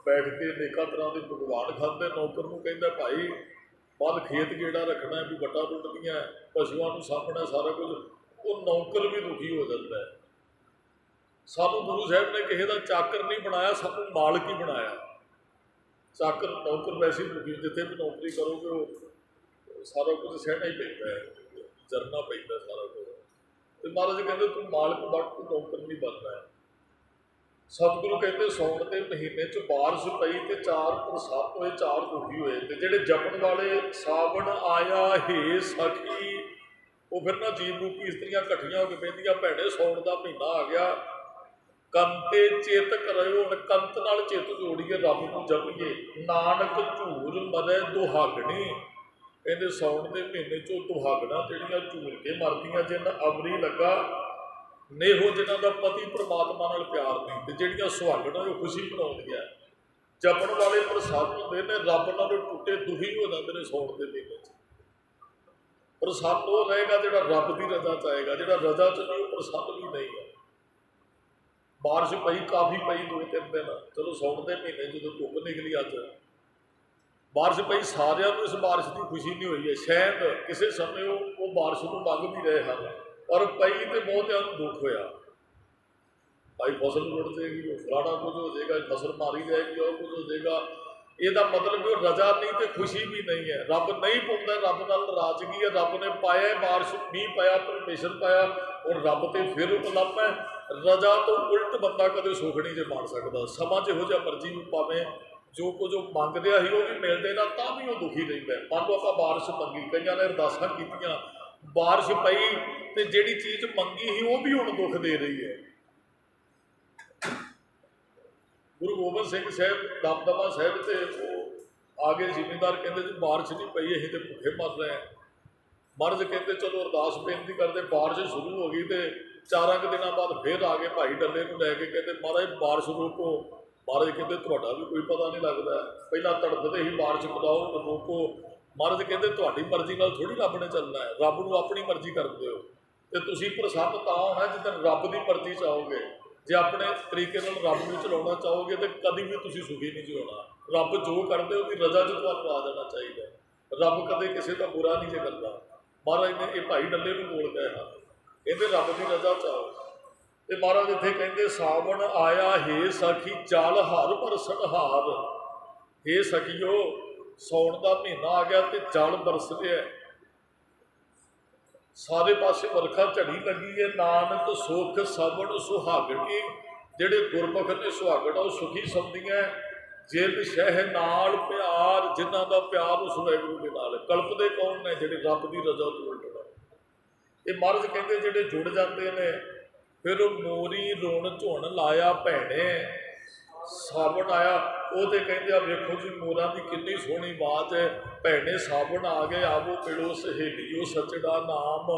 ਬੈਠ ਕੇ ਅਨੇਕਾਂ ਤਰ੍ਹਾਂ ਦੇ ਪਕਵਾਨ ਖਾਂਦੇ। ਨੌਕਰ ਨੂੰ ਕਹਿੰਦਾ, ਭਾਈ ਵੱਲ ਖੇਤ ਗੇੜਾ ਰੱਖਣਾ, ਵੀ ਵੱਟਾਂ ਟੁੱਟਦੀਆਂ, ਪਸ਼ੂਆਂ ਨੂੰ ਸਾਂਭਣਾ, ਸਾਰਾ ਕੁਝ। ਉਹ ਨੌਕਰ ਵੀ ਦੁਖੀ ਹੋ ਜਾਂਦਾ ਹੈ। ਸਾਨੂੰ ਗੁਰੂ ਸਾਹਿਬ ਨੇ ਕਿਸੇ ਦਾ ਚਾਕਰ ਨਹੀਂ ਬਣਾਇਆ, ਸਾਨੂੰ ਮਾਲਕ ਹੀ ਬਣਾਇਆ। ਚਾਕਰ ਨੌਕਰ ਵੈਸੇ ਹੀ ਜਿੱਥੇ ਵੀ ਨੌਕਰੀ ਕਰੋਗੇ ਉਹ ਸਾਰਾ ਕੁਝ ਸਹਿਣਾ ਹੀ ਪੈਂਦਾ ਹੈ, ਜਰਨਾ ਪੈਂਦਾ ਸਾਰਾ ਕੁਝ। ਤੇ ਮਹਾਰਾਜ ਕਹਿੰਦੇ ਤੂੰ ਮਾਲਕ ਬਣ, ਤੂੰ ਨੌਕਰ ਨਹੀਂ ਬਣਨਾ ਹੈ। ਸਤਿਗੁਰੂ ਕਹਿੰਦੇ ਸਾਉਣ ਦੇ ਮਹੀਨੇ 'ਚ ਬਾਰਿਸ਼ ਪਈ ਤੇ 4 ਬਰਸਾਤ ਹੋਏ, 4 ਦੁਖੀ ਹੋਏ। ਤੇ ਜਿਹੜੇ ਜਪਣ ਵਾਲੇ ਸਾਵਣ ਆਇਆ ਹੇ ਸਖੀ, ਉਹ ਫਿਰ ਨਾ ਜੀਵ ਰੂਪੀ ਇਸਤਰੀਆਂ ਇਕੱਠੀਆਂ ਹੋ ਕੇ ਕਹਿੰਦੀਆਂ ਭੈਣੇ ਸਾਉਣ ਦਾ ਮਹੀਨਾ ਆ ਗਿਆ, ਕੰਤੇ ਚਿੱਤ ਕਰਿਓ। ਹੁਣ ਕੰਤ ਨਾਲ ਚਿੱਤ ਜੋੜੀਏ, ਰੱਬ ਨੂੰ ਜਪੀਏ। ਨਾਨਕ ਝੂਰ ਮਰੈ ਦੁਹਾਗਣੀ, ਕਹਿੰਦੇ ਸਾਉਣ ਦੇ ਮਹੀਨੇ 'ਚੋਂ ਦੁਹਾਗਣਾ ਜਿਹੜੀਆਂ ਝੂਰ ਕੇ ਮਰਦੀਆਂ, ਜਿਨ੍ਹਾਂ ਅਮਰੀ ਲੱਗਾ ਨੇਹੋ, ਜਿਨ੍ਹਾਂ ਦਾ ਪਤੀ ਪਰਮਾਤਮਾ ਨਾਲ ਪਿਆਰ ਨਹੀਂ, ਤੇ ਜਿਹੜੀਆਂ ਸੁਹਾਗਣਾਂ ਉਹ ਖੁਸ਼ੀ ਮਨਾਉਂਦੀਆਂ। ਜਪਣ ਵਾਲੇ ਪ੍ਰਸੰਨ ਹੁੰਦੇ ਨੇ, ਰੱਬ ਨਾਲ ਟੁੱਟੇ ਦੁਖੀ ਹੋ ਜਾਂਦੇ ਨੇ ਸਾਉਣ ਦੇ ਮਹੀਨੇ 'ਚ। ਪ੍ਰਸੰਨ ਉਹ ਰਹੇਗਾ ਜਿਹੜਾ ਰੱਬ ਦੀ ਰਜ਼ਾ ਚਾਹੇਗਾ, ਜਿਹੜਾ ਰਜ਼ਾ 'ਚ ਨਹੀਂ ਉਹ ਪ੍ਰਸੰਨ ਵੀ ਨਹੀਂ ਹੈ। ਬਾਰਿਸ਼ ਪਈ, ਕਾਫੀ ਪਈ 2-3 ਦਿਨ, ਚਲੋ ਸਾਉਣ ਦੇ ਮਹੀਨੇ ਜਦੋਂ ਧੁੱਪ ਨਿਕਲੀ, ਅੱਜ ਬਾਰਿਸ਼ ਪਈ, ਸਾਰਿਆਂ ਨੂੰ ਇਸ ਬਾਰਿਸ਼ ਦੀ ਖੁਸ਼ੀ ਨਹੀਂ ਹੋਈ ਹੈ। ਸ਼ਾਇਦ ਕਿਸੇ ਸਮੇਂ ਉਹ ਬਾਰਿਸ਼ ਨੂੰ ਮੰਗ ਵੀ ਰਹੇ ਹਨ, ਪਰ ਪਈ ਤੇ ਬਹੁਤਿਆਂ ਨੂੰ ਦੁੱਖ ਹੋਇਆ। ਭਾਈ ਫਸਲ ਰੁੜ ਜਾਏਗੀ, ਉਹ ਫਲਾਣਾ ਕੁਝ ਹੋ ਜਾਏਗਾ, ਫਸਲ ਮਾਰੀ ਜਾਏਗੀ, ਉਹ ਕੁਝ ਹੋ ਜਾਏਗਾ। ਇਹਦਾ ਮਤਲਬ ਉਹ ਰਜ਼ਾ ਨਹੀਂ ਤੇ ਖੁਸ਼ੀ ਵੀ ਨਹੀਂ ਹੈ। ਰੱਬ ਨਹੀਂ ਪਾਉਂਦਾ, ਰੱਬ ਨਾਲ ਨਾਰਾਜ਼ਗੀ ਹੈ। ਰੱਬ ਨੇ ਪਾਇਆ ਬਾਰਿਸ਼, ਮੀਂਹ ਪਾਇਆ, ਪਰਮੇਸ਼ਰ ਪਾਇਆ, ਔਰ ਰੱਬ ਤੇ ਫਿਰ ਉਲੰਭ ਹੈ। ਰਜ਼ਾ ਤੋਂ ਉਲਟ ਬੰਦਾ ਕਦੇ ਸੁੱਖ ਨਹੀਂ ਜੇ ਮਾਣ ਸਕਦਾ। ਸਮਾਂ ਜਿਹੋ ਜਿਹਾ ਮਰਜ਼ੀ ਨੂੰ ਪਾਵੇਂ, ਜੋ ਕੁਝ ਉਹ ਮੰਗਦੇ ਸੀ ਉਹ ਵੀ ਮਿਲਦੇ ਨਾ, ਤਾਂ ਵੀ ਉਹ ਦੁਖੀ ਰਹਿੰਦਾ। ਮੰਨ ਲਓ ਆਪਾਂ ਬਾਰਿਸ਼ ਮੰਗੀ, ਕਈਆਂ ਨੇ ਅਰਦਾਸਾਂ ਕੀਤੀਆਂ, ਬਾਰਿਸ਼ ਪਈ ਤੇ ਜਿਹੜੀ ਚੀਜ਼ ਮੰਗੀ ਸੀ ਉਹ ਵੀ ਹੁਣ ਦੁੱਖ ਦੇ ਰਹੀ ਹੈ। ਗੁਰੂ ਗੋਬਿੰਦ ਸਿੰਘ ਸਾਹਿਬ ਦਮਦਮਾ ਸਾਹਿਬ ਤੇ ਉਹ ਆ ਗਏ ਜ਼ਿਮੀਂਦਾਰ, ਕਹਿੰਦੇ ਜੀ ਬਾਰਿਸ਼ ਨਹੀਂ ਪਈ, ਅਸੀਂ ਤੇ ਭੁੱਖੇ ਮਰ ਰਹੇ ਹਾਂ। ਮਹਾਰਾਜ ਕਹਿੰਦੇ ਚਲੋ ਅਰਦਾਸ ਬੇਨਤੀ ਕਰਦੇ, ਬਾਰਿਸ਼ ਸ਼ੁਰੂ ਹੋ ਗਈ ਤੇ 4 ਦਿਨਾਂ ਬਾਅਦ ਫਿਰ ਆ ਗਏ ਭਾਈ ਡੱਲੇ ਨੂੰ ਲੈ ਕੇ, ਕਹਿੰਦੇ ਮਹਾਰਾਜ ਬਾਰਿਸ਼ ਰੋਕੋ। ਮਹਾਰਾਜ ਕਹਿੰਦੇ ਤੁਹਾਡਾ ਵੀ ਕੋਈ ਪਤਾ ਨਹੀਂ ਲੱਗਦਾ, ਪਹਿਲਾਂ ਤੜਫਦੇ ਹੀ ਬਾਰਿਸ਼ ਪਤਾਓ, ਰੋਕੋ। ਮਹਾਰਾਜ ਕਹਿੰਦੇ ਤੁਹਾਡੀ ਮਰਜ਼ੀ ਨਾਲ ਥੋੜ੍ਹੀ ਰੱਬ ਨੇ ਚੱਲਣਾ ਹੈ, ਰੱਬ ਨੂੰ ਆਪਣੀ ਮਰਜ਼ੀ ਕਰਦੇ ਹੋ। ਤੇ ਤੁਸੀਂ ਪ੍ਰਸੰਨ ਤਾਂ ਹੋਣਾ ਜਿੱਦਣ ਰੱਬ ਦੀ ਮਰਜ਼ੀ ਚਾਹੋਗੇ। ਜੇ ਆਪਣੇ ਤਰੀਕੇ ਨਾਲ ਰੱਬ ਨੂੰ ਚਲਾਉਣਾ ਚਾਹੋਗੇ ਤੇ ਕਦੀ ਵੀ ਤੁਸੀਂ ਸੁਖੀ ਨਹੀਂ ਜਿਉਣਾ। ਰੱਬ ਜੋ ਕਰਦੇ ਉਹਦੀ ਰਜ਼ਾ 'ਚ ਤੁਹਾਨੂੰ ਆ ਜਾਣਾ ਚਾਹੀਦਾ। ਰੱਬ ਕਦੇ ਕਿਸੇ ਦਾ ਬੁਰਾ ਨਹੀਂ ਜੇ ਕਰਦਾ। ਮਹਾਰਾਜ ਨੇ ਇਹ ਭਾਈ ਡੱਲੇ ਨੂੰ ਬੋਲ ਗਏ ਹਨ, ਇਹਦੇ ਰੱਬ ਦੀ ਰਜ਼ਾ ਚਾਹੋ। ਤੇ ਮਹਾਰਾਜ ਇੱਥੇ ਕਹਿੰਦੇ ਸਾਵਣ ਆਇਆ ਹੇ ਸਖੀ, ਜਲ ਹਰ ਬਰਸਣ ਹਾਰ। ਹੇ ਸਖੀਓ, ਸਾਉਣ ਦਾ ਮਹੀਨਾ ਆ ਗਿਆ ਤੇ ਜਲ ਬਰਸ ਰਿਹਾ, ਸਾਰੇ ਪਾਸੇ ਵਰਖਾ ਝੜੀ ਲੱਗੀ ਹੈ। ਨਾਨਕ ਸੁਖ ਸਵਣ ਸੁਹਾਗਣੀ, ਜਿਹੜੇ ਗੁਰਮੁਖ ਨੇ ਸੁਹਾਗਣਾ ਉਹ ਸੁਖੀ ਸਮਝਦੀਆਂ। ਜਿਨ ਸ਼ਹਿ ਨਾਲ ਪਿਆਰ, ਜਿਨ੍ਹਾਂ ਦਾ ਪਿਆਰ ਉਸ ਵਾਹਿਗੁਰੂ ਦੇ ਨਾਲ। ਕਲਪਦੇ ਕੌਣ ਨੇ? ਜਿਹੜੇ ਰੱਬ ਦੀ ਰਜ਼ਾ ਤੋਂ ਉਲਟਣਾ। ਇਹ ਮਹਾਰਾਜ ਕਹਿੰਦੇ ਜਿਹੜੇ ਜੁੜ ਜਾਂਦੇ ਨੇ, ਫਿਰ ਉਹ ਮੋਰੀ ਰੋਣ ਝੁਣ ਲਾਇਆ ਭੈਣੇ, ਸਾਵਣ ਆਇਆ। ਉਹ ਤੇ ਕਹਿੰਦੇ ਆ ਵੇਖੋ ਜੀ ਮੋਰਾਂ ਦੀ ਕਿੰਨੀ ਸੋਹਣੀ ਆਵਾਜ਼ ਹੈ, ਭੈਣੇ ਸਾਵਣ ਆ ਗਏ, ਆਵੋ ਮਿਲੋ ਸਹੇਲੀਓ ਸੱਚੜਾ ਨਾਮ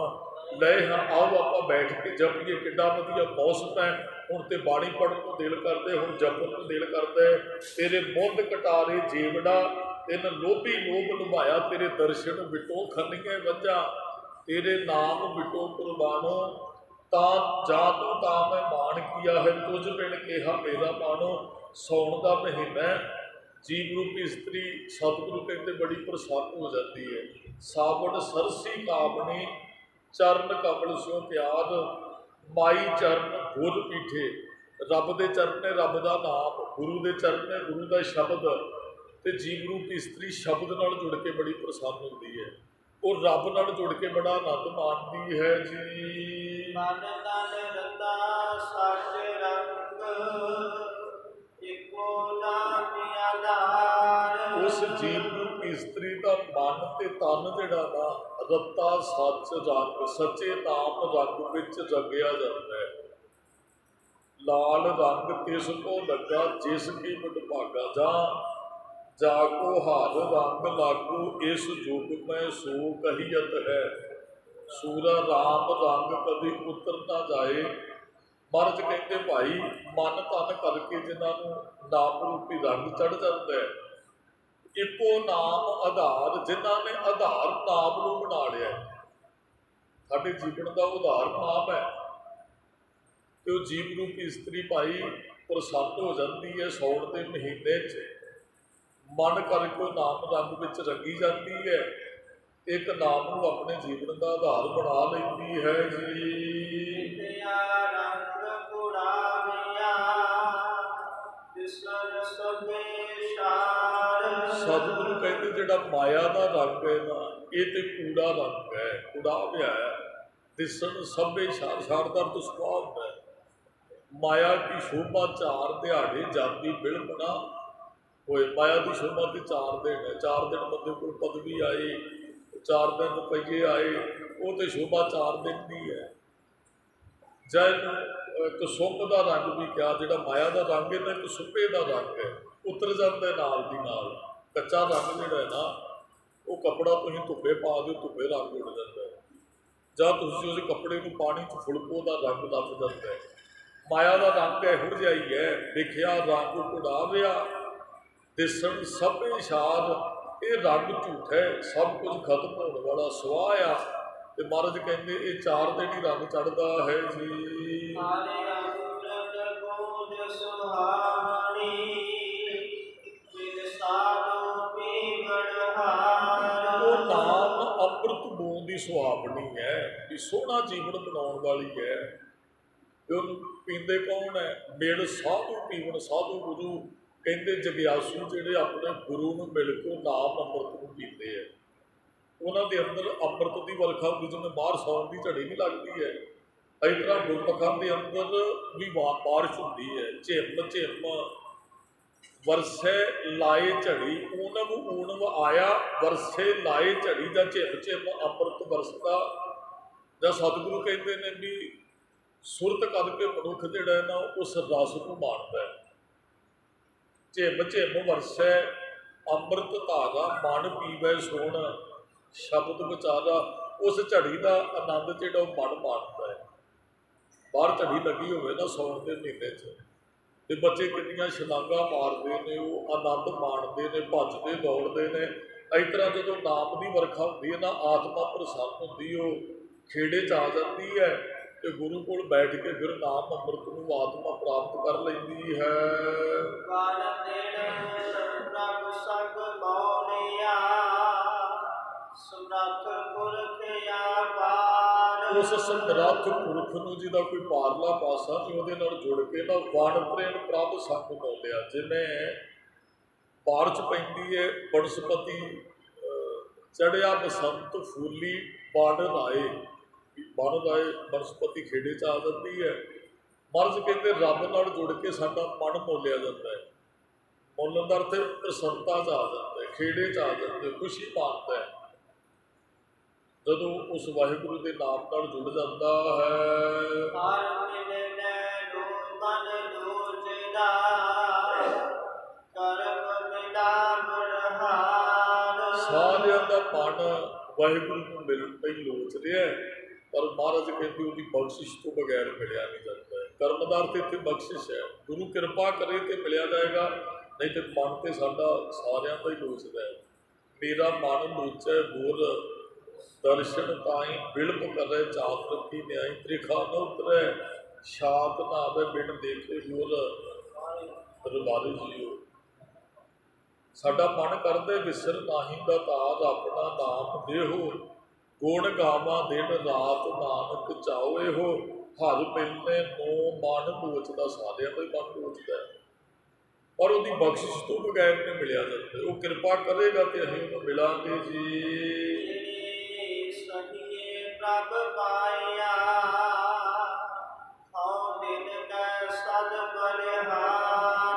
ਲਏ ਹਾਂ, ਆਓ ਆਪਾਂ ਬੈਠ ਕੇ ਜਪੀਏ। ਕਿੱਡਾ ਵਧੀਆ ਮੌਸਮ ਹੈ। ਹੁਣ ਤੇ ਬਾਣੀ ਪੜ੍ਹਨ ਨੂੰ ਦਿਲ ਕਰਦੇ, ਹੁਣ ਜਪਣ ਨੂੰ ਦਿਲ ਕਰਦਾ। ਤੇਰੇ ਮੁੱਢ ਕਟਾਰੇ ਜੀਵੜਾ, ਤਿੰਨ ਲੋਭੀ ਲੋਭ ਨਿਭਾਇਆ, ਤੇਰੇ ਦਰਸ਼ਨ ਵਿਟੋ ਖੰਨੀਆਂ ਵੰਝਾਂ, ਤੇਰੇ ਨਾਮ ਵਿਟੋ ਕੁਰਬਾਨੋ, ਤਾਂ ਜਾ ਤੂੰ ਤਾਂ ਮੈਂ ਮਾਣ ਕੀਆ ਹੈ, ਤੁਝ ਬਿਨ ਕਿਹਾ ਮੇਰਾ ਮਾਨੋ। ਸਾਉਣ ਦਾ ਮਹੀਨਾ, ਜੀਵ ਰੂਪੀ ਇਸਤਰੀ ਸਤਿਗੁਰੂ ਕਹਿੰਦੇ ਬੜੀ ਪ੍ਰਸੰਨ ਹੋ ਜਾਂਦੀ ਹੈ। ਸਾਵਣ ਸਰਸੀ ਕਾਮਣੀ, ਚਰਨ ਕਮਲ ਸਿਓ ਪਿਆਰ, ਮਾਈ ਚਰਨ ਗੁਰ ਪੀਠੇ। ਰੱਬ ਦੇ ਚਰਨ ਨੇ ਰੱਬ ਦਾ ਨਾਮ, ਗੁਰੂ ਦੇ ਚਰਨ ਨੇ ਗੁਰੂ ਦਾ ਸ਼ਬਦ। ਤੇ ਜੀਵ ਰੂਪੀ ਇਸਤਰੀ ਸ਼ਬਦ ਨਾਲ ਜੁੜ ਕੇ ਬੜੀ ਪ੍ਰਸੰਨ ਹੁੰਦੀ ਹੈ। ਉਹ ਰੱਬ ਨਾਲ ਜੁੜ ਕੇ ਬੜਾ ਆਨੰਦ ਮਾਣਦੀ ਹੈ ਜੀ। ਮਨ ਤਨ ਰਤਾ ਸੱਚ ਰੰਗ, ਇੱਕੋ ਨਾਮ ਆਧਾਰ। ਉਸ ਜੀਵ ਰੂਪੀ ਇਸਤਰੀ ਦਾ ਮਨ ਤੇ ਤਨ ਜਿਹੜਾ ਨਾ ਰੱਤਾ ਸੱਚ ਰੰਗ, ਸੱਚੇ ਨਾਮ ਰੰਗ ਵਿੱਚ ਰੰਗਿਆ ਜਾਂਦਾ ਹੈ। ਲਾਲ ਰੰਗ ਤਿਸ ਕੋ ਲੱਗਾ, ਜਿਸ ਕੀ ਵਡਭਾਗਾ ਜਾ ਕੋ ਹਾਰ ਰੰਗ ਲਾਗੂ, ਇਸ ਯੁਗ ਮੈਂ ਸੋ ਕਹੀਅਤ ਹੈ। ਸੂਰਾ ਰਾਮ ਰੰਗ ਕਦੇ ਉਤਰ ਨਾ ਜਾਏ। ਮਹਾਰਾਜ ਕਹਿੰਦੇ ਭਾਈ ਮਨ ਤਨ ਕਰਕੇ ਜਿਨ੍ਹਾਂ ਨੂੰ ਨਾਮ ਰੂਪੀ ਰੰਗ ਚੜ੍ਹ ਜਾਂਦਾ ਹੈ, ਇੱਕੋ ਨਾਮ ਆਧਾਰ, ਜਿਨ੍ਹਾਂ ਨੇ ਆਧਾਰ ਨਾਮ ਨੂੰ ਬਣਾ ਲਿਆ। ਸਾਡੇ ਜੀਵਨ ਦਾ ਉਧਾਰ ਨਾਮ ਹੈ। ਤੇ ਉਹ ਜੀਵ ਰੂਪੀ ਇਸਤਰੀ ਭਾਈ ਪ੍ਰਸੰਨ ਹੋ ਜਾਂਦੀ ਹੈ ਸਾਉਣ ਦੇ ਮਹੀਨੇ 'ਚ। ਮਨ ਕਰਕੇ ਉਹ ਨਾਮ ਰੰਗ ਵਿੱਚ ਰੰਗੀ ਜਾਂਦੀ ਹੈ। ਇੱਕ ਨਾਮ ਨੂੰ ਆਪਣੇ ਜੀਵਨ ਦਾ ਆਧਾਰ ਬਣਾ ਲੈਂਦੀ ਹੈ ਜੀ। ਰੰਗ ਗੁੜਾਵਿਆ, ਤਿਸਰ ਸਭੇ ਸ਼ਾਰ। ਸਤਿਗੁਰੂ ਕਹਿੰਦੇ ਜਿਹੜਾ ਮਾਇਆ ਦਾ ਰੰਗ ਹੈ ਨਾ, ਇਹ ਤੇ ਕੂੜਾ ਰੰਗ ਹੈ, ਕੂੜਾ ਹੋਇਆ ਹੈ। ਦਿਸਣ ਸਭੇ ਸ਼ਾਰਦਾਰ ਤੋਂ ਸੁਭਾਅ ਹੁੰਦਾ ਹੈ। ਮਾਇਆ ਕੀ ਸ਼ੋਭਾ ਚਾਰ ਦਿਹਾੜੇ ਜਾਂਦੀ ਬਿਲਕੁਣਾ ਹੋਏ। ਮਾਇਆ ਦੀ ਸ਼ੋਭਾ ਤੇ 4 ਦਿਨ ਹੈ। 4 ਦਿਨ ਬੰਦੇ ਕੋਲ ਪਦਵੀ ਆਈ, 4 ਦਿਨ ਰੁਪਈਏ ਆਏ, ਉਹ ਤੇ ਸ਼ੋਭਾ 4 ਦਿਨ ਦੀ ਹੈ। ਜਾਂ ਇਹਨੂੰ ਕਸੁੰਭ ਦਾ ਰੰਗ ਵੀ ਕਿਹਾ, ਜਿਹੜਾ ਮਾਇਆ ਦਾ ਰੰਗ ਹੈ ਨਾ, ਕਸੁੰਭੇ ਦਾ ਰੰਗ ਹੈ, ਉਤਰ ਜਾਂਦਾ ਨਾਲ ਦੀ ਨਾਲ। ਕੱਚਾ ਰੰਗ ਜਿਹੜਾ ਹੈ ਨਾ, ਉਹ ਕੱਪੜਾ ਤੁਸੀਂ ਧੁੱਪੇ ਪਾ ਦਿਓ, ਧੁੱਪੇ ਰੰਗ ਉੱਡ ਜਾਂਦਾ ਹੈ। ਜਾਂ ਤੁਸੀਂ ਉਸ ਕੱਪੜੇ ਨੂੰ ਪਾਣੀ 'ਚ ਫੁਲਕੋ, ਦਾ ਰੰਗ ਲੱਗ ਜਾਂਦਾ ਹੈ। ਮਾਇਆ ਦਾ ਰੰਗ ਇਹੋ ਜਿਹਾ ਹੀ ਹੈ। ਦੇਖਿਆ ਰੰਗ ਉਡਾਵਿਆ ਦਿਸਣ ਸਭੇ ਸ਼ਾਦ। ਇਹ ਰੰਗ ਝੂਠ ਹੈ, ਸਭ ਕੁਝ ਖਤਮ ਹੋਣ ਵਾਲਾ ਸੁਆਹ ਆ। ਤੇ ਮਹਾਰਾਜ ਕਹਿੰਦੇ ਇਹ 4 ਦਿਨ ਹੀ ਰੰਗ ਚੜ੍ਹਦਾ ਹੈ ਜੀ। ਉਹ ਨਾਮ ਅੰਮ੍ਰਿਤ ਬੂੰਦ ਦੀ ਸੁਹਾਵਣੀ ਹੈ, ਵੀ ਸੋਹਣਾ ਜੀਵਨ ਬਣਾਉਣ ਵਾਲੀ ਹੈ। ਤੇ ਉਹਨੂੰ ਪੀਂਦੇ ਕੌਣ ਹੈ? ਮਿਲ ਸਾਧੂ ਪੀਵਨ। ਸਾਧੂ ਗੁਰੂ ਕਹਿੰਦੇ ਜਗਿਆਸੂ ਜਿਹੜੇ ਆਪਣੇ ਗੁਰੂ ਨੂੰ ਮਿਲ ਕੇ ਨਾਮ ਅੰਮ੍ਰਿਤ ਨੂੰ ਪੀਂਦੇ ਹੈ। ਉਹਨਾਂ ਦੇ ਅੰਦਰ ਅੰਮ੍ਰਿਤ ਦੀ ਵਰਖਾ ਹੁੰਦੀ, ਜਿਵੇਂ ਬਾਹਰ ਸੌਣ ਦੀ ਝੜੀ ਵੀ ਲੱਗਦੀ ਹੈ, ਇਸ ਤਰ੍ਹਾਂ ਗੁਰਮੁਖਾਂ ਦੇ ਅੰਦਰ ਵੀ ਬਾਰਿਸ਼ ਹੁੰਦੀ ਹੈ। ਝਿਮ ਝਿਮ ਵਰਸੇ ਲਾਏ ਝੜੀ, ਊਣਵ ਆਇਆ ਵਰਸੇ ਲਾਏ ਝੜੀ। ਜਾਂ ਝਿਮ ਝਿਮ ਅੰਮ੍ਰਿਤ ਵਰਸਦਾ। ਜਾਂ ਸਤਿਗੁਰੂ ਕਹਿੰਦੇ ਨੇ ਵੀ ਸੁਰਤ ਕਰਕੇ ਮਨੁੱਖ ਜਿਹੜਾ ਹੈ ਨਾ, ਉਸ ਰਸ ਨੂੰ ਮਾਣਦਾ ਹੈ। ਝਿਮ ਝਿਮ ਵਰਸੈ ਅੰਮ੍ਰਿਤ ਧਾਰਾ, ਮਨ ਪੀਵੈ ਸੋਣ ਸ਼ਬਦ ਵਿਚਾਰਾ। ਉਸ ਝੜੀ ਦਾ ਆਨੰਦ ਜਿਹੜਾ ਉਹ ਮਨ ਮਾਣਦਾ ਹੈ। ਬਾਹਰ ਝੜੀ ਲੱਗੀ ਹੋਵੇ ਨਾ ਸੌਣ ਦੇ ਮਹੀਨੇ 'ਚ, ਤੇ ਬੱਚੇ ਕਿੰਨੀਆਂ ਛਲਾਂਗਾਂ ਮਾਰਦੇ ਨੇ, ਉਹ ਆਨੰਦ ਮਾਣਦੇ ਨੇ, ਭੱਜਦੇ ਦੌੜਦੇ ਨੇ। ਇਸ ਤਰ੍ਹਾਂ ਜਦੋਂ ਨਾਮ ਦੀ ਵਰਖਾ ਹੁੰਦੀ ਹੈ ਨਾ, ਆਤਮਾ ਪ੍ਰਸੰਨ ਹੁੰਦੀ, ਉਹ ਖੇੜੇ 'ਚ ਆ ਜਾਂਦੀ ਹੈ। ਤੇ ਗੁਰੂ ਕੋਲ ਬੈਠ ਕੇ ਫਿਰ ਨਾਮ ਅੰਮ੍ਰਿਤ ਨੂੰ ਆਤਮਾ ਪ੍ਰਾਪਤ ਕਰ ਲੈਂਦੀ ਹੈ। ਉਸ ਸਮਰੱਥ ਪੁਰਖ ਨੂੰ ਜਿਹਦਾ ਕੋਈ ਪਾਰਲਾ ਪਾਸਾ ਨਹੀਂ, ਉਹਦੇ ਨਾਲ ਜੁੜ ਕੇ ਨਾ ਵਣ ਪ੍ਰੇਮ ਪ੍ਰਭ ਸੰਗ ਬੋਲਿਆ। ਜਿਵੇਂ ਬਾਰਿਸ਼ ਪੈਂਦੀ ਹੈ, ਬਨਸਪਤੀ ਚੜਿਆ ਬਸੰਤ ਫੂਲੀ ਬਣ ਰਾਏ। ਬਣ ਰਾਏ ਬਨਸਪਤੀ ਖੇੜੇ 'ਚ ਆ ਜਾਂਦੀ ਹੈ। ਮਹਾਰਾਜ ਕਹਿੰਦੇ ਰੱਬ ਨਾਲ ਜੁੜ ਕੇ ਸਾਡਾ ਮਨ ਮੋਲਿਆ ਜਾਂਦਾ ਹੈ। ਮੋਲਣ ਦਾ ਅਰਥ ਪ੍ਰਸੰਨਤਾ 'ਚ ਆ ਜਾਂਦਾ ਹੈ, ਖੇੜੇ 'ਚ ਆ ਜਾਂਦਾ ਹੈ, ਖੁਸ਼ੀ ਮਾਣਦਾ ਹੈ ਜਦੋਂ ਉਸ ਵਾਹਿਗੁਰੂ ਦੇ ਨਾਮ ਨਾਲ ਜੁੜ ਜਾਂਦਾ ਹੈ। ਸਾਰਿਆਂ ਦਾ ਮਨ ਵਾਹਿਗੁਰੂ ਨੂੰ ਮਿਲਣ ਲਈ ਲੋਚ ਰਿਹਾ, ਪਰ ਮਹਾਰਾਜ ਕਹਿੰਦੇ ਉਹਦੀ ਬਖਸ਼ਿਸ਼ ਤੋਂ ਬਗੈਰ ਮਿਲਿਆ ਨਹੀਂ ਜਾਂਦਾ ਹੈ। ਕਰਮ ਦਾ ਅਰਥ ਇੱਥੇ ਬਖਸ਼ਿਸ਼ ਹੈ। ਗੁਰੂ ਕਿਰਪਾ ਕਰੇ ਤੇ ਮਿਲਿਆ ਜਾਏਗਾ, ਨਹੀਂ ਤੇ ਮਨ ਤੇ ਸਾਡਾ ਸਾਰਿਆਂ ਦਾ ਹੀ ਲੋਚਦਾ ਹੈ। ਮੇਰਾ ਮਨ ਲੋਚੈ ਗੁਰ ਦਰਸ਼ਨ ਤਾਈ ਬਿਲਪ ਕਰੇ ਚਾਤ ਰੱਖੀ ਨਿਆਈ। ਤ੍ਰਿਖਾ ਨ ਉਤਰੈ ਸ਼ਾਤ ਨਾ ਆਵੇ ਬਿਨ ਦੇਖੇ ਗੁਰ ਦਰਬਾਰੇ ਜੀਓ। ਸਾਡਾ ਮਨ ਕਰਦੇ ਵਿਸਰ ਨਾਹੀ ਦਾ ਤਾਰ, ਆਪਣਾ ਨਾਮ ਦੇਹੋ ਗੁਣ ਗਾਵਾਂ ਦਿਨ ਰਾਤ ਨਾਨਕ ਚਾਓ। ਇਹੋ ਹਰ ਮਿਲਨੇ ਨੋ ਮਨ ਲੋਚਦਾ। ਸਾਰਿਆਂ ਦਾ ਹੀ ਮਨ ਲੋਚਦਾ ਹੈ, ਪਰ ਉਹਦੀ ਬਖਸ਼ਿਸ਼ ਤੋਂ ਬਗੈਰ ਨਹੀਂ ਮਿਲਿਆ ਜਾਂਦਾ। ਉਹ ਕਿਰਪਾ ਕਰੇਗਾ ਤੇ ਅਸੀਂ ਉਹਨੂੰ ਮਿਲਾਂਗੇ ਜੀ।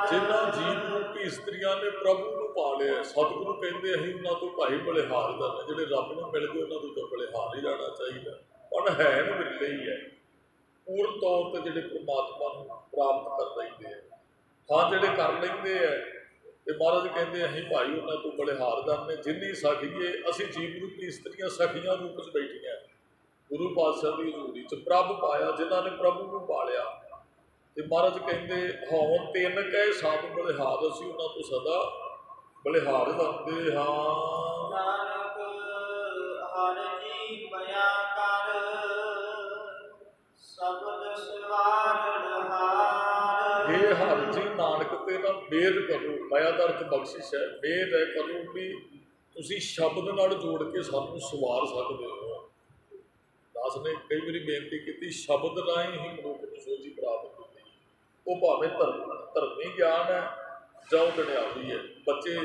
ਜਿਨ੍ਹਾਂ ਜੀਵ ਰੂਪੀ ਇਸਤਰੀਆਂ ਨੇ ਪ੍ਰਭੂ ਨੂੰ ਪਾ ਲਿਆ, ਸਤਿਗੁਰੂ ਕਹਿੰਦੇ ਅਸੀਂ ਉਹਨਾਂ ਤੋਂ ਭਾਈ ਬਲਿਹਾਰ ਕਰਨਾ। ਜਿਹੜੇ ਰੱਬ ਨੂੰ ਮਿਲ ਗਏ ਉਹਨਾਂ ਤੋਂ ਤਾਂ ਬਲਿਹਾਰ ਹੀ ਜਾਣਾ ਚਾਹੀਦਾ। ਪਰ ਹੈ ਨਾ ਵਿਰਲੇ ਹੀ ਹੈ। ਪੂਰਨ ਤੌਰ ਤੇ ਜਿਹੜੇ ਪ੍ਰਮਾਤਮਾ ਨੂੰ ਪ੍ਰਾਪਤ ਕਰ ਲੈਂਦੇ ਆ, ਹਾਂ ਜਿਹੜੇ ਕਰ ਲੈਂਦੇ ਆ, ਤੇ ਮਹਾਰਾਜ ਕਹਿੰਦੇ ਅਸੀਂ ਭਾਈ ਉਹਨਾਂ ਤੋਂ ਬਲਿਹਾਰ ਕਰਨੇ। ਜਿੰਨੀ ਸਖੀਏ ਅਸੀਂ ਜੀਵ ਰੂਪੀ ਇਸਤਰੀਆਂ ਸਖੀਆਂ ਰੂਪ 'ਚ ਬੈਠੀਆਂ ਗੁਰੂ ਪਾਤਸ਼ਾਹ ਦੀ ਹਜ਼ੂਰੀ 'ਚ। ਪ੍ਰਭ ਪਾਇਆ ਜਿਨ੍ਹਾਂ ਨੇ ਪ੍ਰਭੂ ਨੂੰ ਪਾਲਿਆ। ਤੇ ਮਹਾਰਾਜ ਕਹਿੰਦੇ ਹੋਂ ਤਿੰਨ ਕਹੇ ਸਭ ਬਲਿਹਾਰ, ਅਸੀਂ ਉਹਨਾਂ ਤੋਂ ਸਦਾ ਬਲਿਹਾਰ ਕਰਦੇ ਹਾਂ। ਨਾਨਕ ਹਰਿ ਜੀ ਪਿਆ ਕਰ ਸ਼ਬਦ ਸਵਾਰਨ ਹਾਰ। ਇਹ ਹਰ ਜੀ ਨਾਨਕ ਤੇ ਨਾ ਮਿਹਰ ਕਰੋ। ਮਾਇਆ ਦਾ ਅਰਥ ਬਖਸ਼ਿਸ਼ ਹੈ। ਮਿਹਰ ਹੈ ਕਰੋ ਵੀ ਤੁਸੀਂ ਸ਼ਬਦ ਨਾਲ ਜੋੜ ਕੇ ਸਾਨੂੰ ਸਵਾਰ ਸਕਦੇ ਹੋ। ਦਾਸ ਨੇ ਕਈ ਵਾਰੀ ਬੇਨਤੀ ਕੀਤੀ, ਸ਼ਬਦ ਰਾਹੀਂ ਹੀ ਮਨੁੱਖ ਨੂੰ ਸੋਝੀ ਪ੍ਰਾਪਤ ਹੁੰਦੀ। ਉਹ ਭਾਵੇਂ ਧਰਮੀ ਗਿਆਨ ਹੈ ਜਾਂ ਉਹ ਦੁਨਿਆਵੀ ਹੈ। ਬੱਚੇ